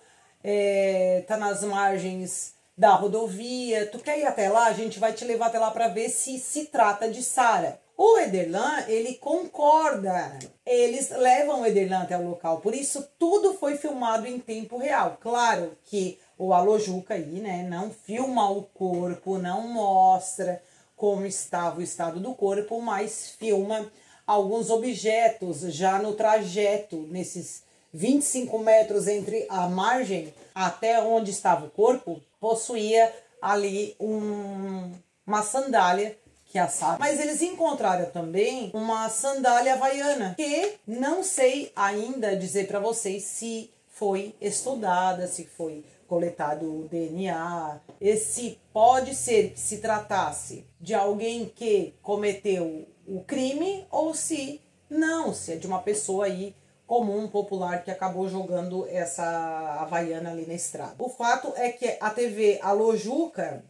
tá nas margens da rodovia, tu quer ir até lá? A gente vai te levar até lá para ver se trata de Sara. O Ederlan, ele concorda, eles levam o Ederlan até o local, por isso tudo foi filmado em tempo real. Claro que o Alô Juca aí, né, não filma o corpo, não mostra como estava o estado do corpo, mas filma alguns objetos já no trajeto, nesses 25 metros entre a margem até onde estava o corpo, possuía ali uma sandália que a Sara. Mas eles encontraram também uma sandália havaiana, que não sei ainda dizer para vocês se foi estudada, se foi coletado o DNA, e se pode ser que se tratasse de alguém que cometeu o crime ou se não, se é de uma pessoa aí comum, popular, que acabou jogando essa havaiana ali na estrada. O fato é que a TV Alô Juca,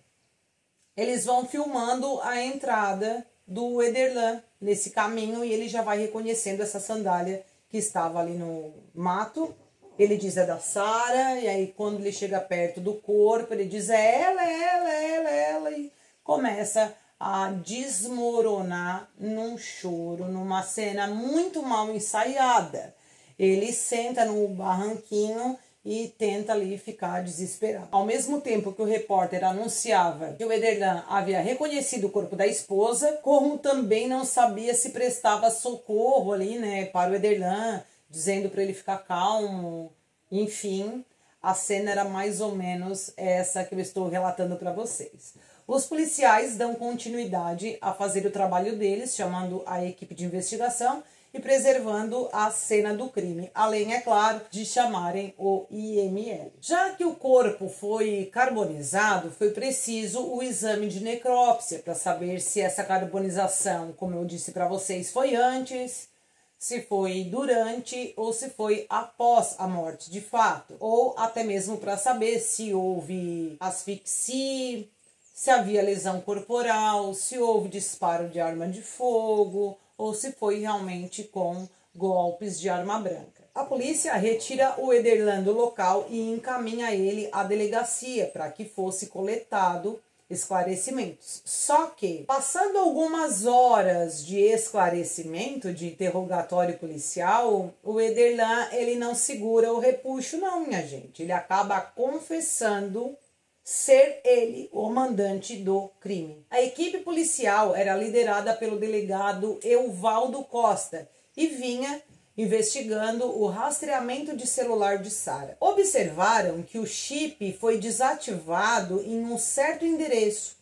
eles vão filmando a entrada do Ederlan nesse caminho e ele já vai reconhecendo essa sandália que estava ali no mato. Ele diz é da Sara, e aí quando ele chega perto do corpo, ele diz é ela, e começa a desmoronar num choro, numa cena muito mal ensaiada. Ele senta no barranquinho e tenta ali ficar desesperado. Ao mesmo tempo que o repórter anunciava que o Ederlan havia reconhecido o corpo da esposa, como também não sabia se prestava socorro ali, né, para o Ederlan, dizendo para ele ficar calmo, enfim, a cena era mais ou menos essa que eu estou relatando para vocês. Os policiais dão continuidade a fazer o trabalho deles, chamando a equipe de investigação e preservando a cena do crime, além, é claro, de chamarem o IML. Já que o corpo foi carbonizado, foi preciso o exame de necrópsia para saber se essa carbonização, como eu disse para vocês, foi antes, se foi durante ou se foi após a morte de fato, ou até mesmo para saber se houve asfixia, se havia lesão corporal, se houve disparo de arma de fogo ou se foi realmente com golpes de arma branca. A polícia retira o Ederlan do local e encaminha ele à delegacia para que fosse coletado esclarecimentos. Só que, passando algumas horas de esclarecimento, de interrogatório policial, o Ederlan, ele não segura o repuxo não, minha gente. Ele acaba confessando ser ele o mandante do crime. A equipe policial era liderada pelo delegado Euvaldo Costa e vinha investigando o rastreamento de celular de Sara. Observaram que o chip foi desativado em um certo endereço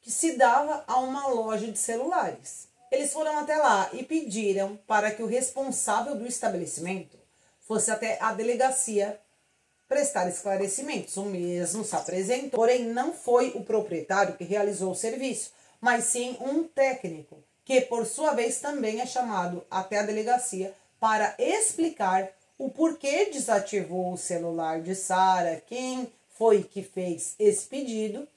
que se dava a uma loja de celulares. Eles foram até lá e pediram para que o responsável do estabelecimento fosse até a delegacia prestar esclarecimentos. O mesmo se apresentou, porém não foi o proprietário que realizou o serviço, mas sim um técnico, que por sua vez também é chamado até a delegacia para explicar o porquê desativou o celular de Sara, quem foi que fez esse pedido.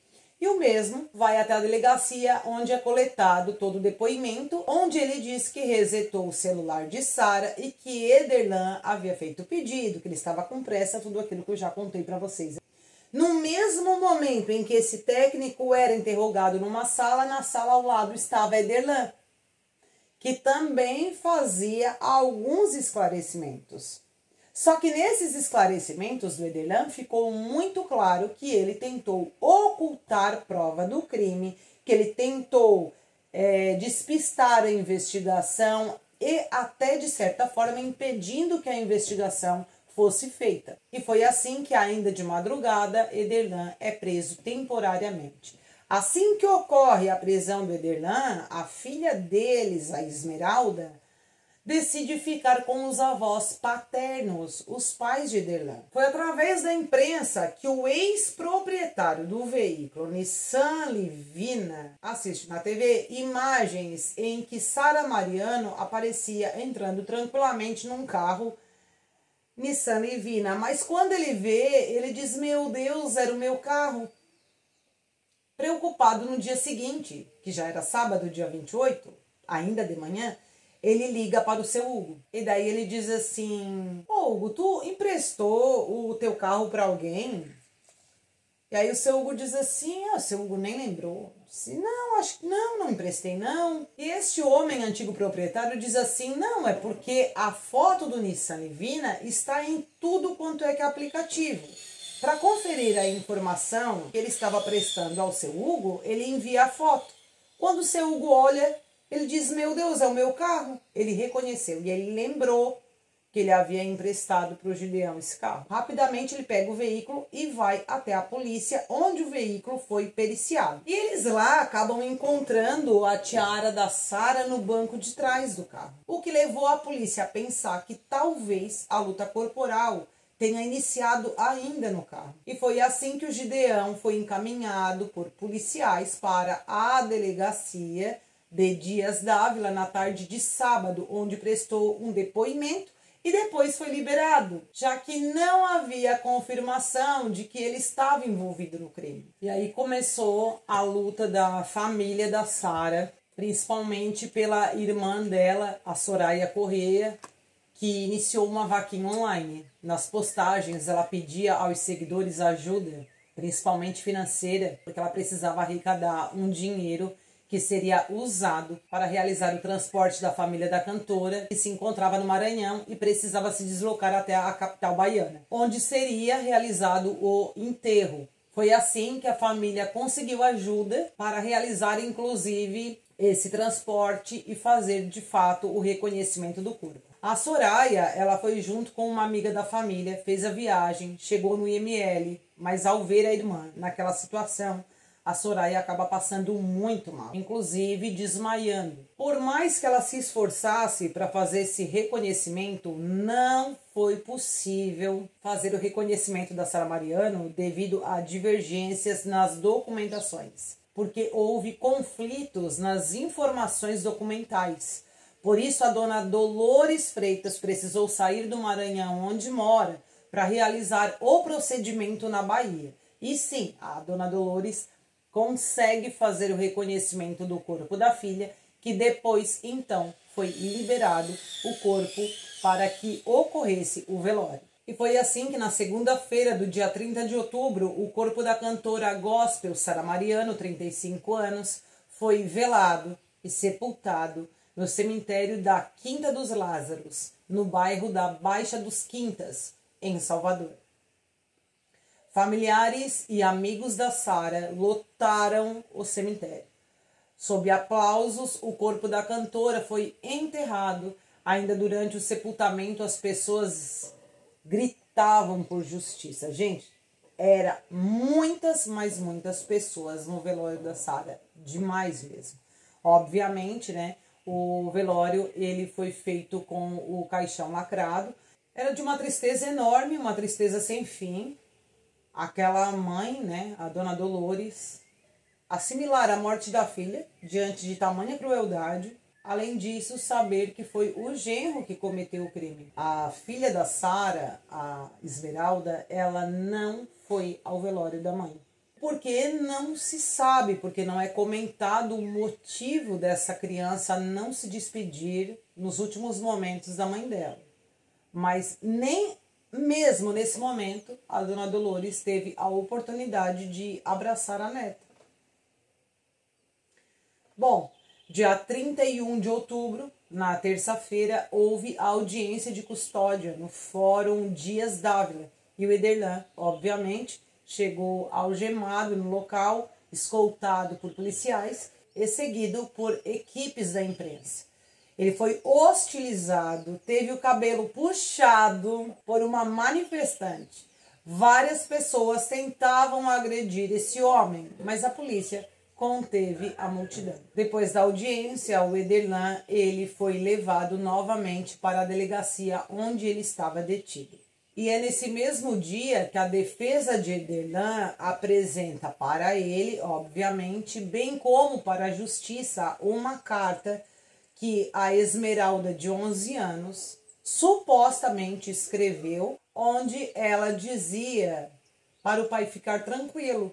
E o mesmo vai até a delegacia, onde é coletado todo o depoimento, onde ele diz que resetou o celular de Sara e que Ederlan havia feito o pedido, que ele estava com pressa, tudo aquilo que eu já contei para vocês. No mesmo momento em que esse técnico era interrogado numa sala, na sala ao lado estava Ederlan, que também fazia alguns esclarecimentos. Só que nesses esclarecimentos do Ederlan ficou muito claro que ele tentou ocultar prova do crime, que ele tentou despistar a investigação e até, de certa forma, impedindo que a investigação fosse feita. E foi assim que, ainda de madrugada, Ederlan é preso temporariamente. Assim que ocorre a prisão do Ederlan, a filha deles, a Esmeralda, decide ficar com os avós paternos, os pais de Ederlan. Foi através da imprensa que o ex-proprietário do veículo, Nissan Livina, assiste na TV imagens em que Sara Mariano aparecia entrando tranquilamente num carro Nissan Livina. Mas quando ele vê, ele diz: meu Deus, era o meu carro. Preocupado, no dia seguinte, que já era sábado, dia 28, ainda de manhã, ele liga para o seu Hugo. E daí ele diz assim: ô Hugo, tu emprestou o teu carro para alguém? E aí o seu Hugo diz assim: o seu Hugo nem lembrou. Disse: não, acho que não emprestei não. E este homem, antigo proprietário, diz assim: não, é porque a foto do Nissan Livina está em tudo quanto é que é aplicativo. Para conferir a informação que ele estava prestando ao seu Hugo, ele envia a foto. Quando o seu Hugo olha, ele diz: meu Deus, é o meu carro. Ele reconheceu e ele lembrou que ele havia emprestado para o Gideão esse carro. Rapidamente ele pega o veículo e vai até a polícia, onde o veículo foi periciado. E eles lá acabam encontrando a tiara da Sara no banco de trás do carro. O que levou a polícia a pensar que talvez a luta corporal tenha iniciado ainda no carro. E foi assim que o Gideão foi encaminhado por policiais para a delegacia de Dias Dávila na tarde de sábado, onde prestou um depoimento e depois foi liberado, já que não havia confirmação de que ele estava envolvido no crime. E aí começou a luta da família da Sara, principalmente pela irmã dela, a Soraya Correia, que iniciou uma vaquinha online. Nas postagens ela pedia aos seguidores ajuda, principalmente financeira, porque ela precisava arrecadar um dinheiro que seria usado para realizar o transporte da família da cantora, que se encontrava no Maranhão e precisava se deslocar até a capital baiana, onde seria realizado o enterro. Foi assim que a família conseguiu ajuda para realizar, inclusive, esse transporte e fazer, de fato, o reconhecimento do corpo. A Soraya, ela foi junto com uma amiga da família, fez a viagem, chegou no IML, mas ao ver a irmã naquela situação, a Soraya acaba passando muito mal, inclusive desmaiando. Por mais que ela se esforçasse para fazer esse reconhecimento, não foi possível fazer o reconhecimento da Sara Mariano devido a divergências nas documentações, porque houve conflitos nas informações documentais. Por isso, a dona Dolores Freitas precisou sair do Maranhão, onde mora, para realizar o procedimento na Bahia. E sim, a dona Dolores consegue fazer o reconhecimento do corpo da filha, que depois, então, foi liberado o corpo para que ocorresse o velório. E foi assim que na segunda-feira do dia 30 de outubro, o corpo da cantora gospel Sara Mariano, 35 anos, foi velado e sepultado no cemitério da Quinta dos Lázaros, no bairro da Baixa dos Quintas, em Salvador. Familiares e amigos da Sara lotaram o cemitério. Sob aplausos, o corpo da cantora foi enterrado. Ainda durante o sepultamento, as pessoas gritavam por justiça. Gente, era muitas, mas muitas pessoas no velório da Sara. Demais mesmo. Obviamente, né? O velório ele foi feito com o caixão lacrado. Era de uma tristeza enorme, uma tristeza sem fim. Aquela mãe, né, a dona Dolores, assimilar a morte da filha diante de tamanha crueldade. Além disso, saber que foi o genro que cometeu o crime. A filha da Sara, a Esmeralda, ela não foi ao velório da mãe. Porque não se sabe, porque não é comentado o motivo dessa criança não se despedir nos últimos momentos da mãe dela. Mas nem mesmo nesse momento, a dona Dolores teve a oportunidade de abraçar a neta. Bom, dia 31 de outubro, na terça-feira, houve a audiência de custódia no Fórum Dias Dávila. E o Ederlan, obviamente, chegou algemado no local, escoltado por policiais e seguido por equipes da imprensa. Ele foi hostilizado, teve o cabelo puxado por uma manifestante. Várias pessoas tentavam agredir esse homem, mas a polícia conteve a multidão. Depois da audiência, o Ederlan ele foi levado novamente para a delegacia onde ele estava detido. E é nesse mesmo dia que a defesa de Ederlan apresenta para ele, obviamente, bem como para a justiça, uma carta que a Esmeralda, de 11 anos, supostamente escreveu, onde ela dizia para o pai ficar tranquilo,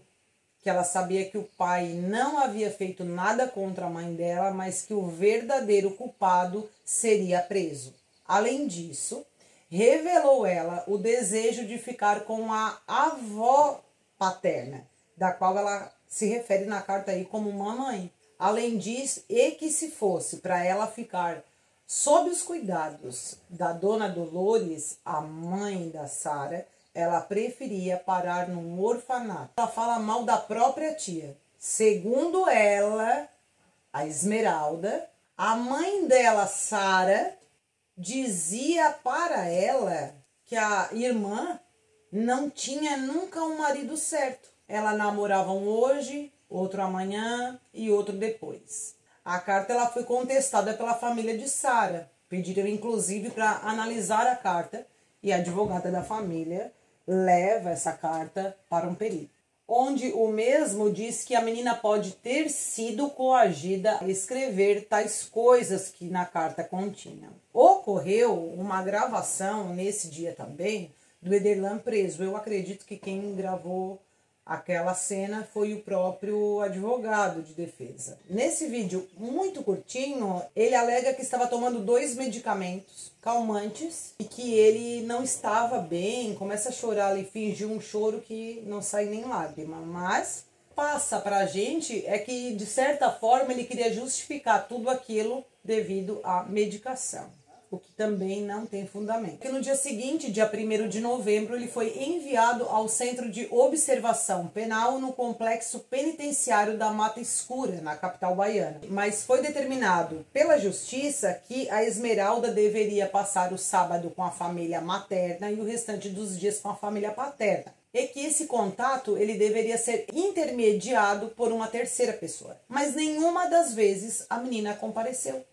que ela sabia que o pai não havia feito nada contra a mãe dela, mas que o verdadeiro culpado seria preso. Além disso, revelou ela o desejo de ficar com a avó paterna, da qual ela se refere na carta aí como mamãe. Além disso, e que se fosse para ela ficar sob os cuidados da dona Dolores, a mãe da Sara, ela preferia parar num orfanato. Ela fala mal da própria tia. Segundo ela, a Esmeralda, a mãe dela, Sara, dizia para ela que a irmã não tinha nunca um marido certo. Ela namorava um hoje, outro amanhã e outro depois. A carta ela foi contestada pela família de Sara. Pediram inclusive para analisar a carta e a advogada da família leva essa carta para um perito, onde o mesmo diz que a menina pode ter sido coagida a escrever tais coisas que na carta continham. Ocorreu uma gravação nesse dia também do Ederlan preso. Eu acredito que quem gravou aquela cena foi o próprio advogado de defesa. Nesse vídeo muito curtinho, ele alega que estava tomando 2 medicamentos calmantes e que ele não estava bem, começa a chorar ali, fingiu um choro que não sai nem lágrima, mas passa pra gente é que, de certa forma, ele queria justificar tudo aquilo devido à medicação, o que também não tem fundamento. Porque no dia seguinte, dia 1º de novembro, ele foi enviado ao Centro de Observação Penal no Complexo Penitenciário da Mata Escura, na capital baiana. Mas foi determinado pela Justiça que a Esmeralda deveria passar o sábado com a família materna e o restante dos dias com a família paterna. E que esse contato ele deveria ser intermediado por uma terceira pessoa. Mas nenhuma das vezes a menina compareceu.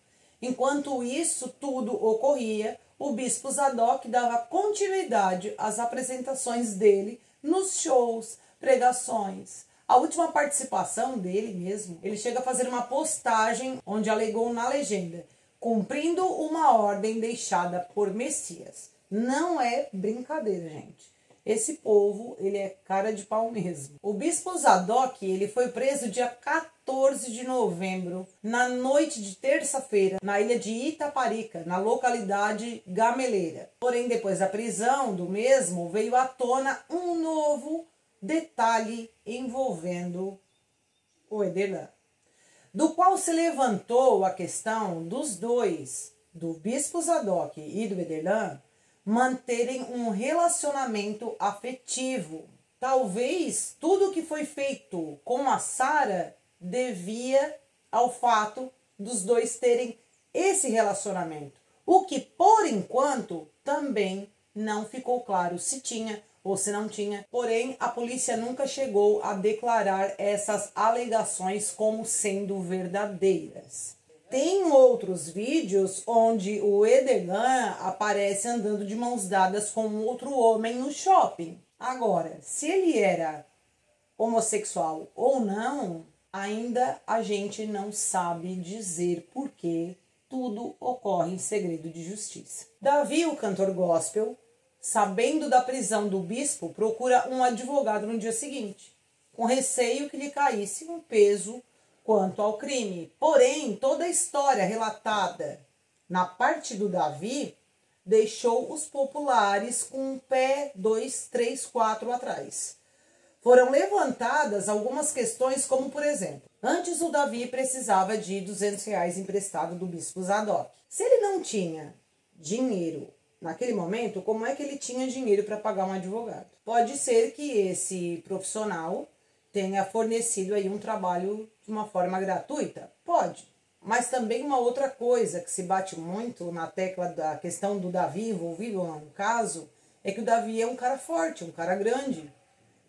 Enquanto isso tudo ocorria, o bispo Zadok dava continuidade às apresentações dele nos shows, pregações. A última participação dele mesmo, ele chega a fazer uma postagem onde alegou na legenda: cumprindo uma ordem deixada por Messias. Não é brincadeira, gente. Esse povo, ele é cara de pau mesmo. O bispo Zadok, ele foi preso dia 14 de novembro, na noite de terça-feira, na ilha de Itaparica, na localidade Gameleira. Porém, depois da prisão do mesmo, veio à tona um novo detalhe envolvendo o Ederlan, do qual se levantou a questão dos dois, do bispo Zadok e do Ederlan, manterem um relacionamento afetivo. Talvez tudo que foi feito com a Sara devia ao fato dos dois terem esse relacionamento. O que, por enquanto, também não ficou claro se tinha ou se não tinha. Porém, a polícia nunca chegou a declarar essas alegações como sendo verdadeiras. Tem outros vídeos onde o Ederlan aparece andando de mãos dadas com outro homem no shopping. Agora, se ele era homossexual ou não, ainda a gente não sabe dizer porque tudo ocorre em segredo de justiça. Davi, o cantor gospel, sabendo da prisão do bispo, procura um advogado no dia seguinte, com receio que lhe caísse um peso quanto ao crime. Porém, toda a história relatada na parte do Davi deixou os populares com um pé, 2, 3, 4 atrás. Foram levantadas algumas questões, como por exemplo, antes o Davi precisava de R$200 emprestado do bispo Zadok. Se ele não tinha dinheiro naquele momento, como é que ele tinha dinheiro para pagar um advogado? Pode ser que esse profissional tenha fornecido aí um trabalho de uma forma gratuita? Pode. Mas também uma outra coisa que se bate muito na tecla da questão do Davi envolvido no caso, é que o Davi é um cara forte, um cara grande.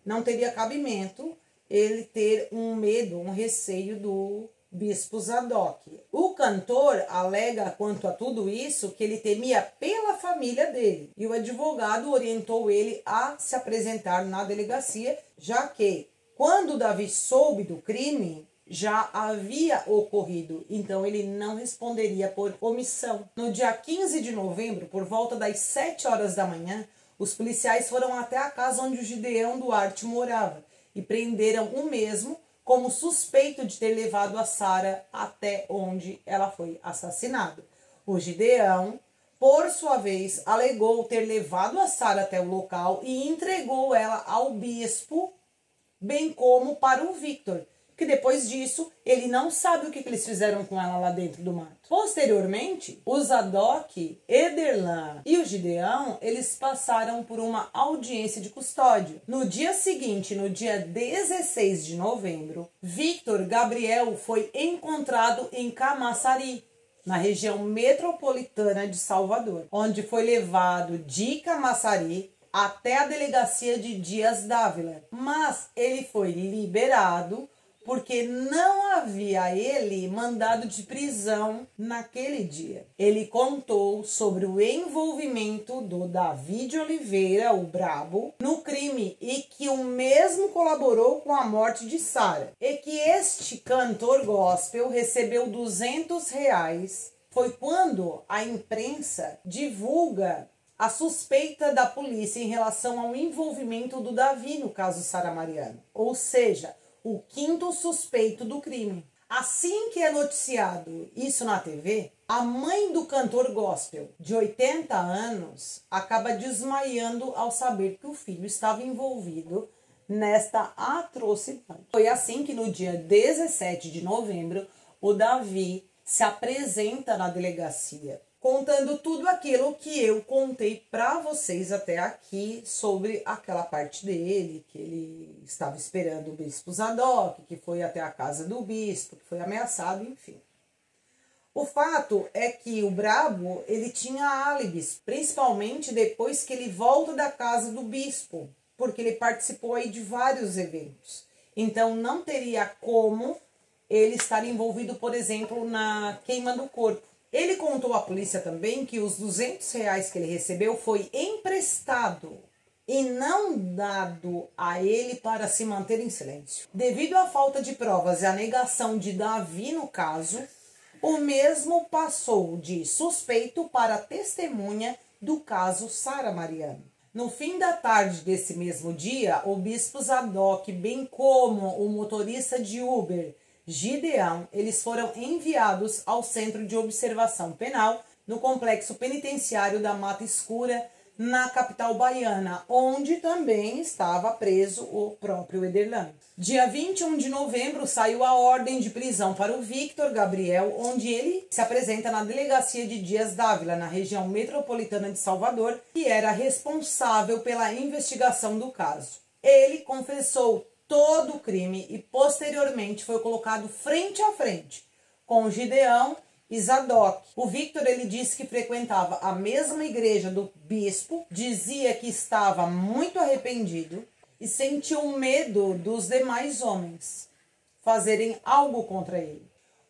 Não teria cabimento ele ter um medo, um receio do bispo Zadok. O cantor alega quanto a tudo isso que ele temia pela família dele. E o advogado orientou ele a se apresentar na delegacia, já que quando Davi soube do crime, já havia ocorrido, então ele não responderia por omissão. No dia 15 de novembro, por volta das 7 horas da manhã, os policiais foram até a casa onde o Gideão Duarte morava e prenderam o mesmo como suspeito de ter levado a Sara até onde ela foi assassinada. O Gideão, por sua vez, alegou ter levado a Sara até o local e entregou ela ao bispo, bem como para o Victor, que depois disso ele não sabe o que eles fizeram com ela lá dentro do mato. Posteriormente, o Zadok, Ederlan e o Gideão, eles passaram por uma audiência de custódia. No dia seguinte, no dia 16 de novembro, Victor Gabriel foi encontrado em Camaçari, na região metropolitana de Salvador, onde foi levado de Camaçari até a delegacia de Dias Dávila, mas ele foi liberado porque não havia ele mandado de prisão naquele dia. Ele contou sobre o envolvimento do Davi de Oliveira, o Brabo, no crime e que o mesmo colaborou com a morte de Sara. E que este cantor gospel recebeu R$200. Foi quando a imprensa divulga a suspeita da polícia em relação ao envolvimento do Davi no caso Sara Mariano. Ou seja, o quinto suspeito do crime. Assim que é noticiado isso na TV, a mãe do cantor gospel, de 80 anos, acaba desmaiando ao saber que o filho estava envolvido nesta atrocidade. Foi assim que no dia 17 de novembro, o Davi se apresenta na delegacia, contando tudo aquilo que eu contei para vocês até aqui sobre aquela parte dele, que ele estava esperando o bispo Zadok, que foi até a casa do bispo, que foi ameaçado, enfim. O fato é que o brabo, ele tinha álibis, principalmente depois que ele volta da casa do bispo, porque ele participou aí de vários eventos. Então não teria como ele estar envolvido, por exemplo, na queima do corpo. Ele contou à polícia também que os R$200 que ele recebeu foi emprestado e não dado a ele para se manter em silêncio. Devido à falta de provas e à negação de Davi no caso, o mesmo passou de suspeito para testemunha do caso Sara Mariano. No fim da tarde desse mesmo dia, o bispo Zadok, bem como o motorista de Uber, Gideão, eles foram enviados ao Centro de Observação Penal no Complexo Penitenciário da Mata Escura, na capital baiana, onde também estava preso o próprio Ederlan. Dia 21 de novembro saiu a ordem de prisão para o Victor Gabriel, onde ele se apresenta na delegacia de Dias Dávila, na região metropolitana de Salvador, que era responsável pela investigação do caso. Ele confessou todo o crime e posteriormente foi colocado frente a frente com Gideão e Zadok. O Victor, ele disse que frequentava a mesma igreja do bispo, dizia que estava muito arrependido e sentiu medo dos demais homens fazerem algo contra ele.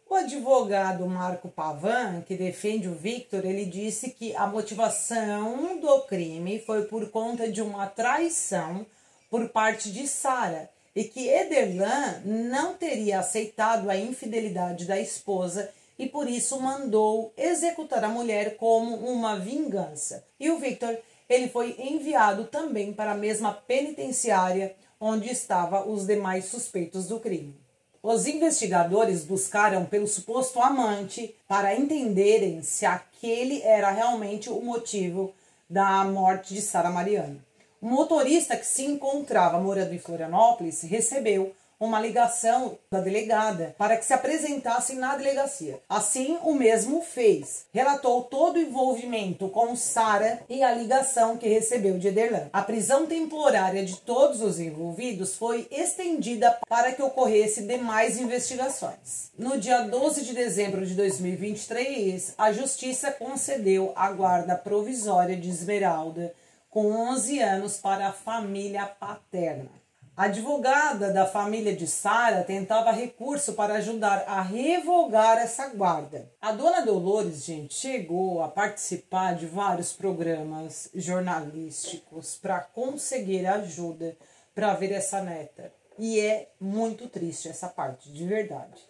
O advogado Marco Pavan, que defende o Victor, ele disse que a motivação do crime foi por conta de uma traição por parte de Sara e que Ederlan não teria aceitado a infidelidade da esposa e por isso mandou executar a mulher como uma vingança. E o Victor, ele foi enviado também para a mesma penitenciária onde estavam os demais suspeitos do crime. Os investigadores buscaram pelo suposto amante para entenderem se aquele era realmente o motivo da morte de Sara Mariano. O motorista que se encontrava morando em Florianópolis recebeu uma ligação da delegada para que se apresentassem na delegacia. Assim, o mesmo fez. Relatou todo o envolvimento com Sara e a ligação que recebeu de Ederlan. A prisão temporária de todos os envolvidos foi estendida para que ocorresse demais investigações. No dia 12 de dezembro de 2023, a Justiça concedeu a guarda provisória de Esmeralda com 11 anos para a família paterna. A advogada da família de Sara tentava recurso para ajudar a revogar essa guarda. A dona Dolores, gente, chegou a participar de vários programas jornalísticos para conseguir ajuda para ver essa neta. E é muito triste essa parte, de verdade.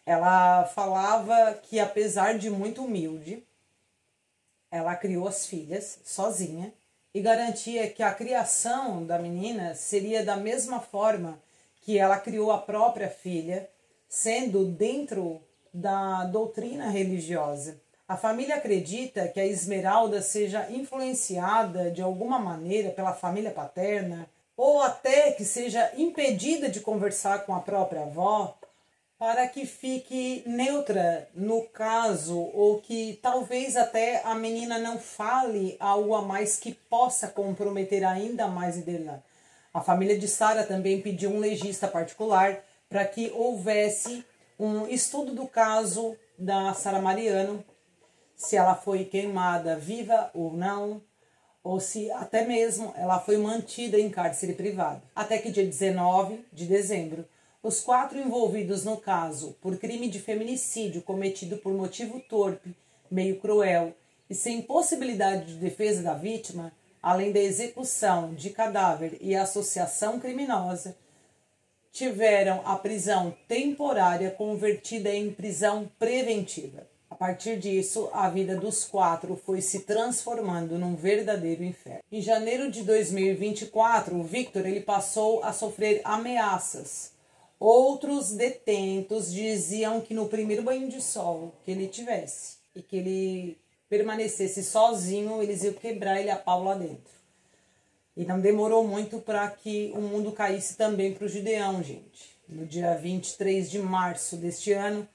Ela falava que, apesar de muito humilde, ela criou as filhas sozinha e garantia que a criação da menina seria da mesma forma que ela criou a própria filha, sendo dentro da doutrina religiosa. A família acredita que a Esmeralda seja influenciada de alguma maneira pela família paterna, ou até que seja impedida de conversar com a própria avó, para que fique neutra no caso, ou que talvez até a menina não fale algo a mais que possa comprometer ainda mais Ederlan. A família de Sara também pediu um legista particular para que houvesse um estudo do caso da Sara Mariano, se ela foi queimada viva ou não, ou se até mesmo ela foi mantida em cárcere privado. Até que dia 19 de dezembro, os 4 envolvidos no caso por crime de feminicídio cometido por motivo torpe, meio cruel e sem possibilidade de defesa da vítima, além da execução de cadáver e associação criminosa, tiveram a prisão temporária convertida em prisão preventiva. A partir disso, a vida dos 4 foi se transformando num verdadeiro inferno. Em janeiro de 2024, o Victor ele passou a sofrer ameaças. Outros detentos diziam que no primeiro banho de sol que ele tivesse e que ele permanecesse sozinho, eles iam quebrar ele a pau lá dentro. E não demorou muito para que o mundo caísse também para o Gideão, gente. No dia 23 de março deste ano,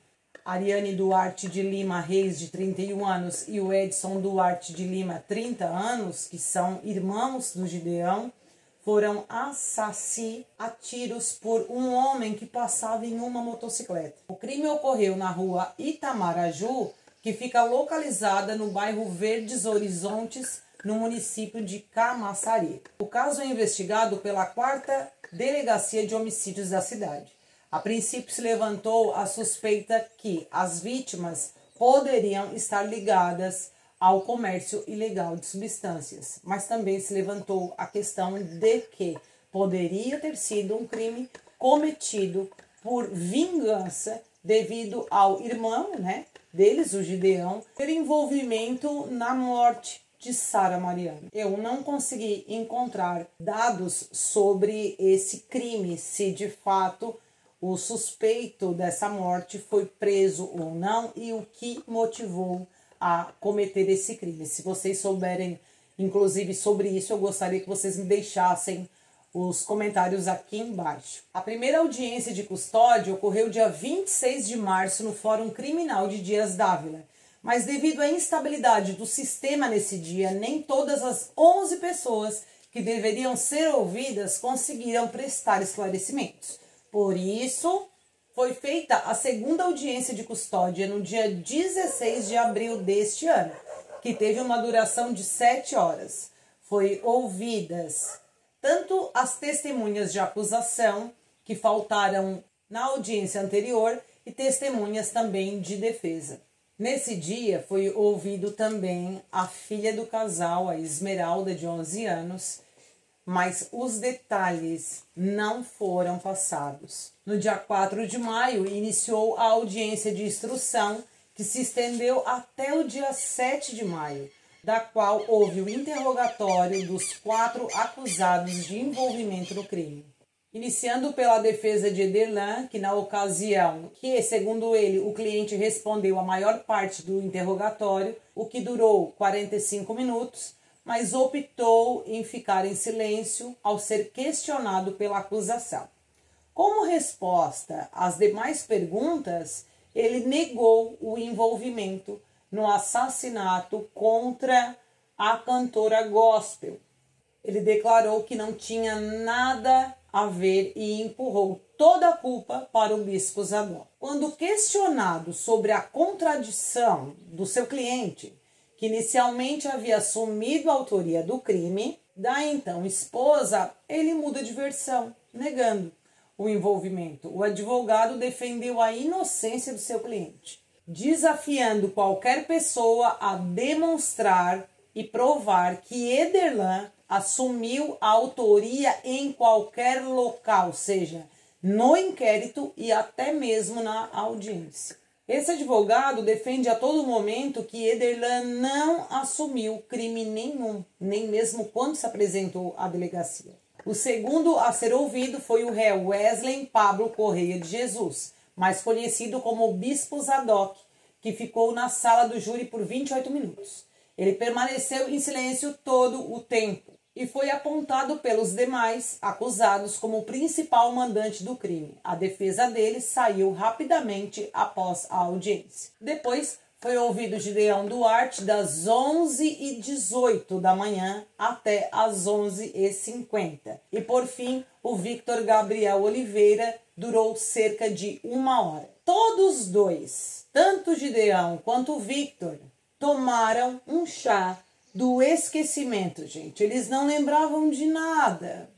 Ariane Duarte de Lima Reis, de 31 anos, e o Edson Duarte de Lima, 30 anos, que são irmãos do Gideão, foram assassinados a tiros por um homem que passava em uma motocicleta. O crime ocorreu na rua Itamaraju, que fica localizada no bairro Verdes Horizontes, no município de Camaçari. O caso é investigado pela 4ª Delegacia de Homicídios da cidade. A princípio se levantou a suspeita que as vítimas poderiam estar ligadas ao comércio ilegal de substâncias, mas também se levantou a questão de que poderia ter sido um crime cometido por vingança devido ao irmão, deles, o Gideão, ter envolvimento na morte de Sara Mariano. Eu não consegui encontrar dados sobre esse crime, se de fato o suspeito dessa morte foi preso ou não e o que motivou a cometer esse crime. Se vocês souberem, inclusive, sobre isso, eu gostaria que vocês me deixassem os comentários aqui embaixo. A primeira audiência de custódia ocorreu dia 26 de março no Fórum Criminal de Dias Dávila, mas devido à instabilidade do sistema nesse dia, nem todas as 11 pessoas que deveriam ser ouvidas conseguiram prestar esclarecimentos. Por isso, foi feita a segunda audiência de custódia no dia 16 de abril deste ano, que teve uma duração de 7 horas. Foi ouvidas tanto as testemunhas de acusação, que faltaram na audiência anterior, e testemunhas também de defesa. Nesse dia foi ouvido também a filha do casal, a Esmeralda, de 11 anos, mas os detalhes não foram passados. No dia 4 de maio, iniciou a audiência de instrução, que se estendeu até o dia 7 de maio, da qual houve o interrogatório dos 4 acusados de envolvimento no crime. Iniciando pela defesa de Ederlan, que na ocasião, segundo ele, o cliente respondeu a maior parte do interrogatório, o que durou 45 minutos, mas optou em ficar em silêncio ao ser questionado pela acusação. Como resposta às demais perguntas, ele negou o envolvimento no assassinato contra a cantora gospel. Ele declarou que não tinha nada a ver e empurrou toda a culpa para o bispo Zadok. Quando questionado sobre a contradição do seu cliente, que inicialmente havia assumido a autoria do crime, da então esposa, ele muda de versão, negando o envolvimento. O advogado defendeu a inocência do seu cliente, desafiando qualquer pessoa a demonstrar e provar que Ederlan assumiu a autoria em qualquer local, seja no inquérito e até mesmo na audiência. Esse advogado defende a todo momento que Ederlan não assumiu crime nenhum, nem mesmo quando se apresentou à delegacia. O segundo a ser ouvido foi o réu Wesley Pablo Correia de Jesus, mais conhecido como Bispo Zadok, que ficou na sala do júri por 28 minutos. Ele permaneceu em silêncio todo o tempo e foi apontado pelos demais acusados como o principal mandante do crime. A defesa dele saiu rapidamente após a audiência. Depois foi ouvido Gideão Duarte das 11h18 da manhã até as 11h50. E por fim, o Victor Gabriel Oliveira durou cerca de 1 hora. Todos dois, tanto Gideão quanto o Victor, tomaram um chá do esquecimento, gente. Eles não lembravam de nada.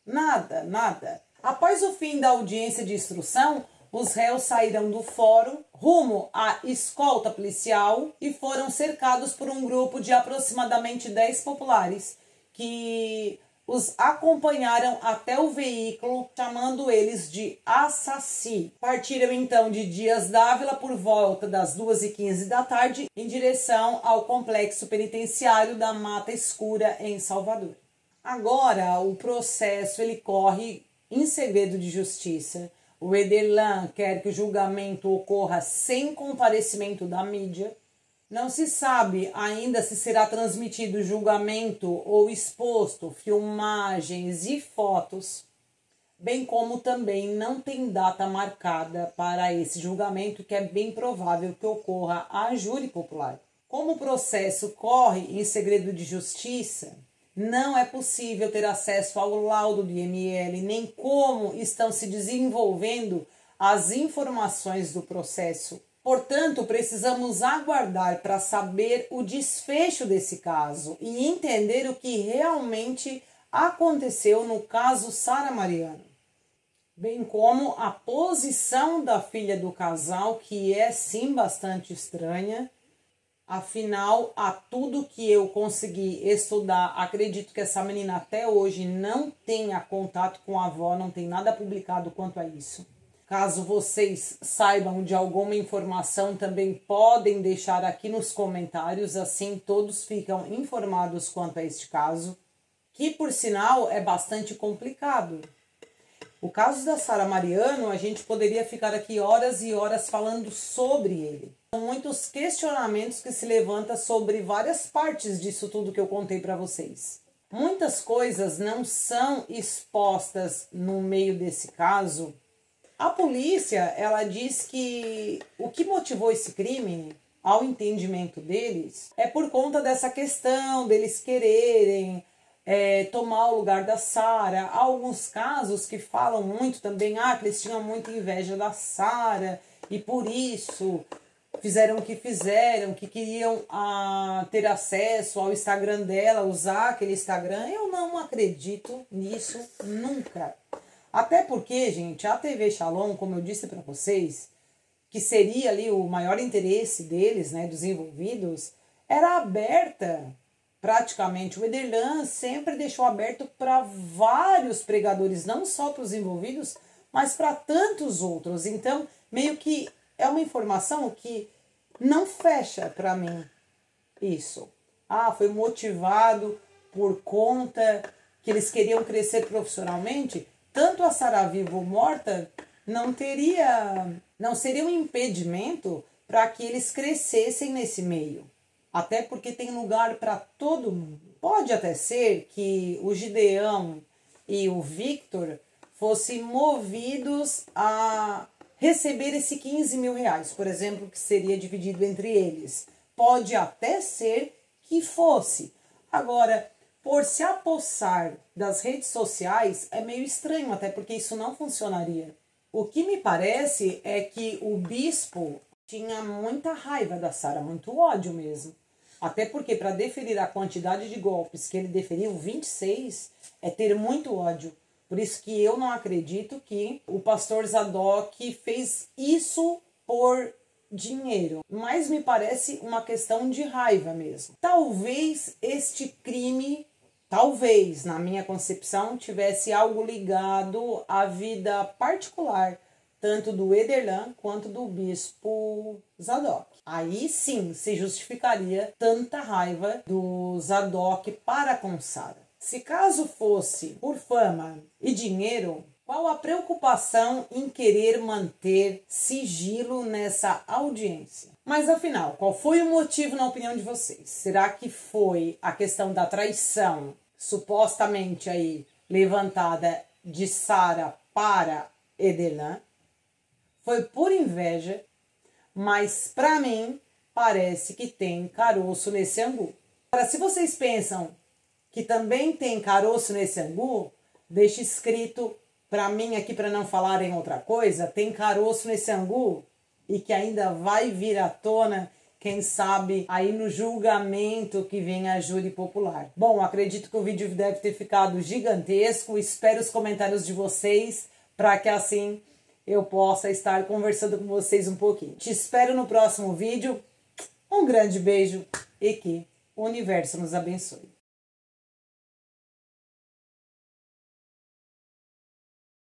Nada. Após o fim da audiência de instrução, os réus saíram do fórum rumo à escolta policial e foram cercados por um grupo de aproximadamente 10 populares que os acompanharam até o veículo, chamando eles de assassino. Partiram então de Dias Dávila por volta das 2h15 da tarde em direção ao complexo penitenciário da Mata Escura em Salvador. Agora o processo ele corre em segredo de justiça. O Ederlan quer que o julgamento ocorra sem comparecimento da mídia. Não se sabe ainda se será transmitido julgamento ou exposto filmagens e fotos, bem como também não tem data marcada para esse julgamento, que é bem provável que ocorra a júri popular. Como o processo corre em segredo de justiça, não é possível ter acesso ao laudo do IML, nem como estão se desenvolvendo as informações do processo. Portanto, precisamos aguardar para saber o desfecho desse caso e entender o que realmente aconteceu no caso Sara Mariano, bem como a posição da filha do casal, que é sim bastante estranha. Afinal, a tudo que eu consegui estudar, acredito que essa menina até hoje não tenha contato com a avó, não tem nada publicado quanto a isso. Caso vocês saibam de alguma informação, também podem deixar aqui nos comentários, assim todos ficam informados quanto a este caso, que por sinal é bastante complicado. O caso da Sara Mariano, a gente poderia ficar aqui horas e horas falando sobre ele. São muitos questionamentos que se levantam sobre várias partes disso tudo que eu contei para vocês. Muitas coisas não são expostas no meio desse caso. A polícia, ela diz que o que motivou esse crime, ao entendimento deles, é por conta dessa questão deles quererem tomar o lugar da Sara. Há alguns casos que falam muito também, que eles tinham muita inveja da Sara e por isso fizeram o que fizeram, que queriam ter acesso ao Instagram dela, usar aquele Instagram. Eu não acredito nisso nunca. Até porque, gente, a TV Shalom, como eu disse para vocês, que seria ali o maior interesse deles, né, dos envolvidos, era aberta praticamente. O Ederlan sempre deixou aberto para vários pregadores, não só para os envolvidos, mas para tantos outros. Então, meio que é uma informação que não fecha para mim isso. Foi motivado por conta que eles queriam crescer profissionalmente. Tanto a Sara viva ou morta não seria um impedimento para que eles crescessem nesse meio. Até porque tem lugar para todo mundo. Pode até ser que o Gideão e o Victor fossem movidos a receber esse 15 mil reais, por exemplo, que seria dividido entre eles. Pode até ser que fosse. Agora, por se apossar das redes sociais é meio estranho, até porque isso não funcionaria. O que me parece é que o bispo tinha muita raiva da Sara, muito ódio mesmo. Até porque para deferir a quantidade de golpes que ele deferiu, 26, é ter muito ódio. Por isso que eu não acredito que o pastor Zadok fez isso por dinheiro. Mas me parece uma questão de raiva mesmo. Talvez este crime, na minha concepção, tivesse algo ligado à vida particular, tanto do Ederlan quanto do bispo Zadok. Aí sim se justificaria tanta raiva do Zadok para com Sara. Se caso fosse por fama e dinheiro, qual a preocupação em querer manter sigilo nessa audiência? Mas afinal, qual foi o motivo na opinião de vocês? Será que foi a questão da traição, supostamente aí levantada de Sara para Ederlan? Foi por inveja, mas para mim parece que tem caroço nesse angu. Agora, se vocês pensam que também tem caroço nesse angu, deixe escrito para mim aqui, para não falarem outra coisa, tem caroço nesse angu e que ainda vai vir à tona, quem sabe, aí no julgamento que vem a júri popular. Bom, acredito que o vídeo deve ter ficado gigantesco, espero os comentários de vocês para que assim eu possa estar conversando com vocês um pouquinho. Te espero no próximo vídeo, um grande beijo e que o universo nos abençoe.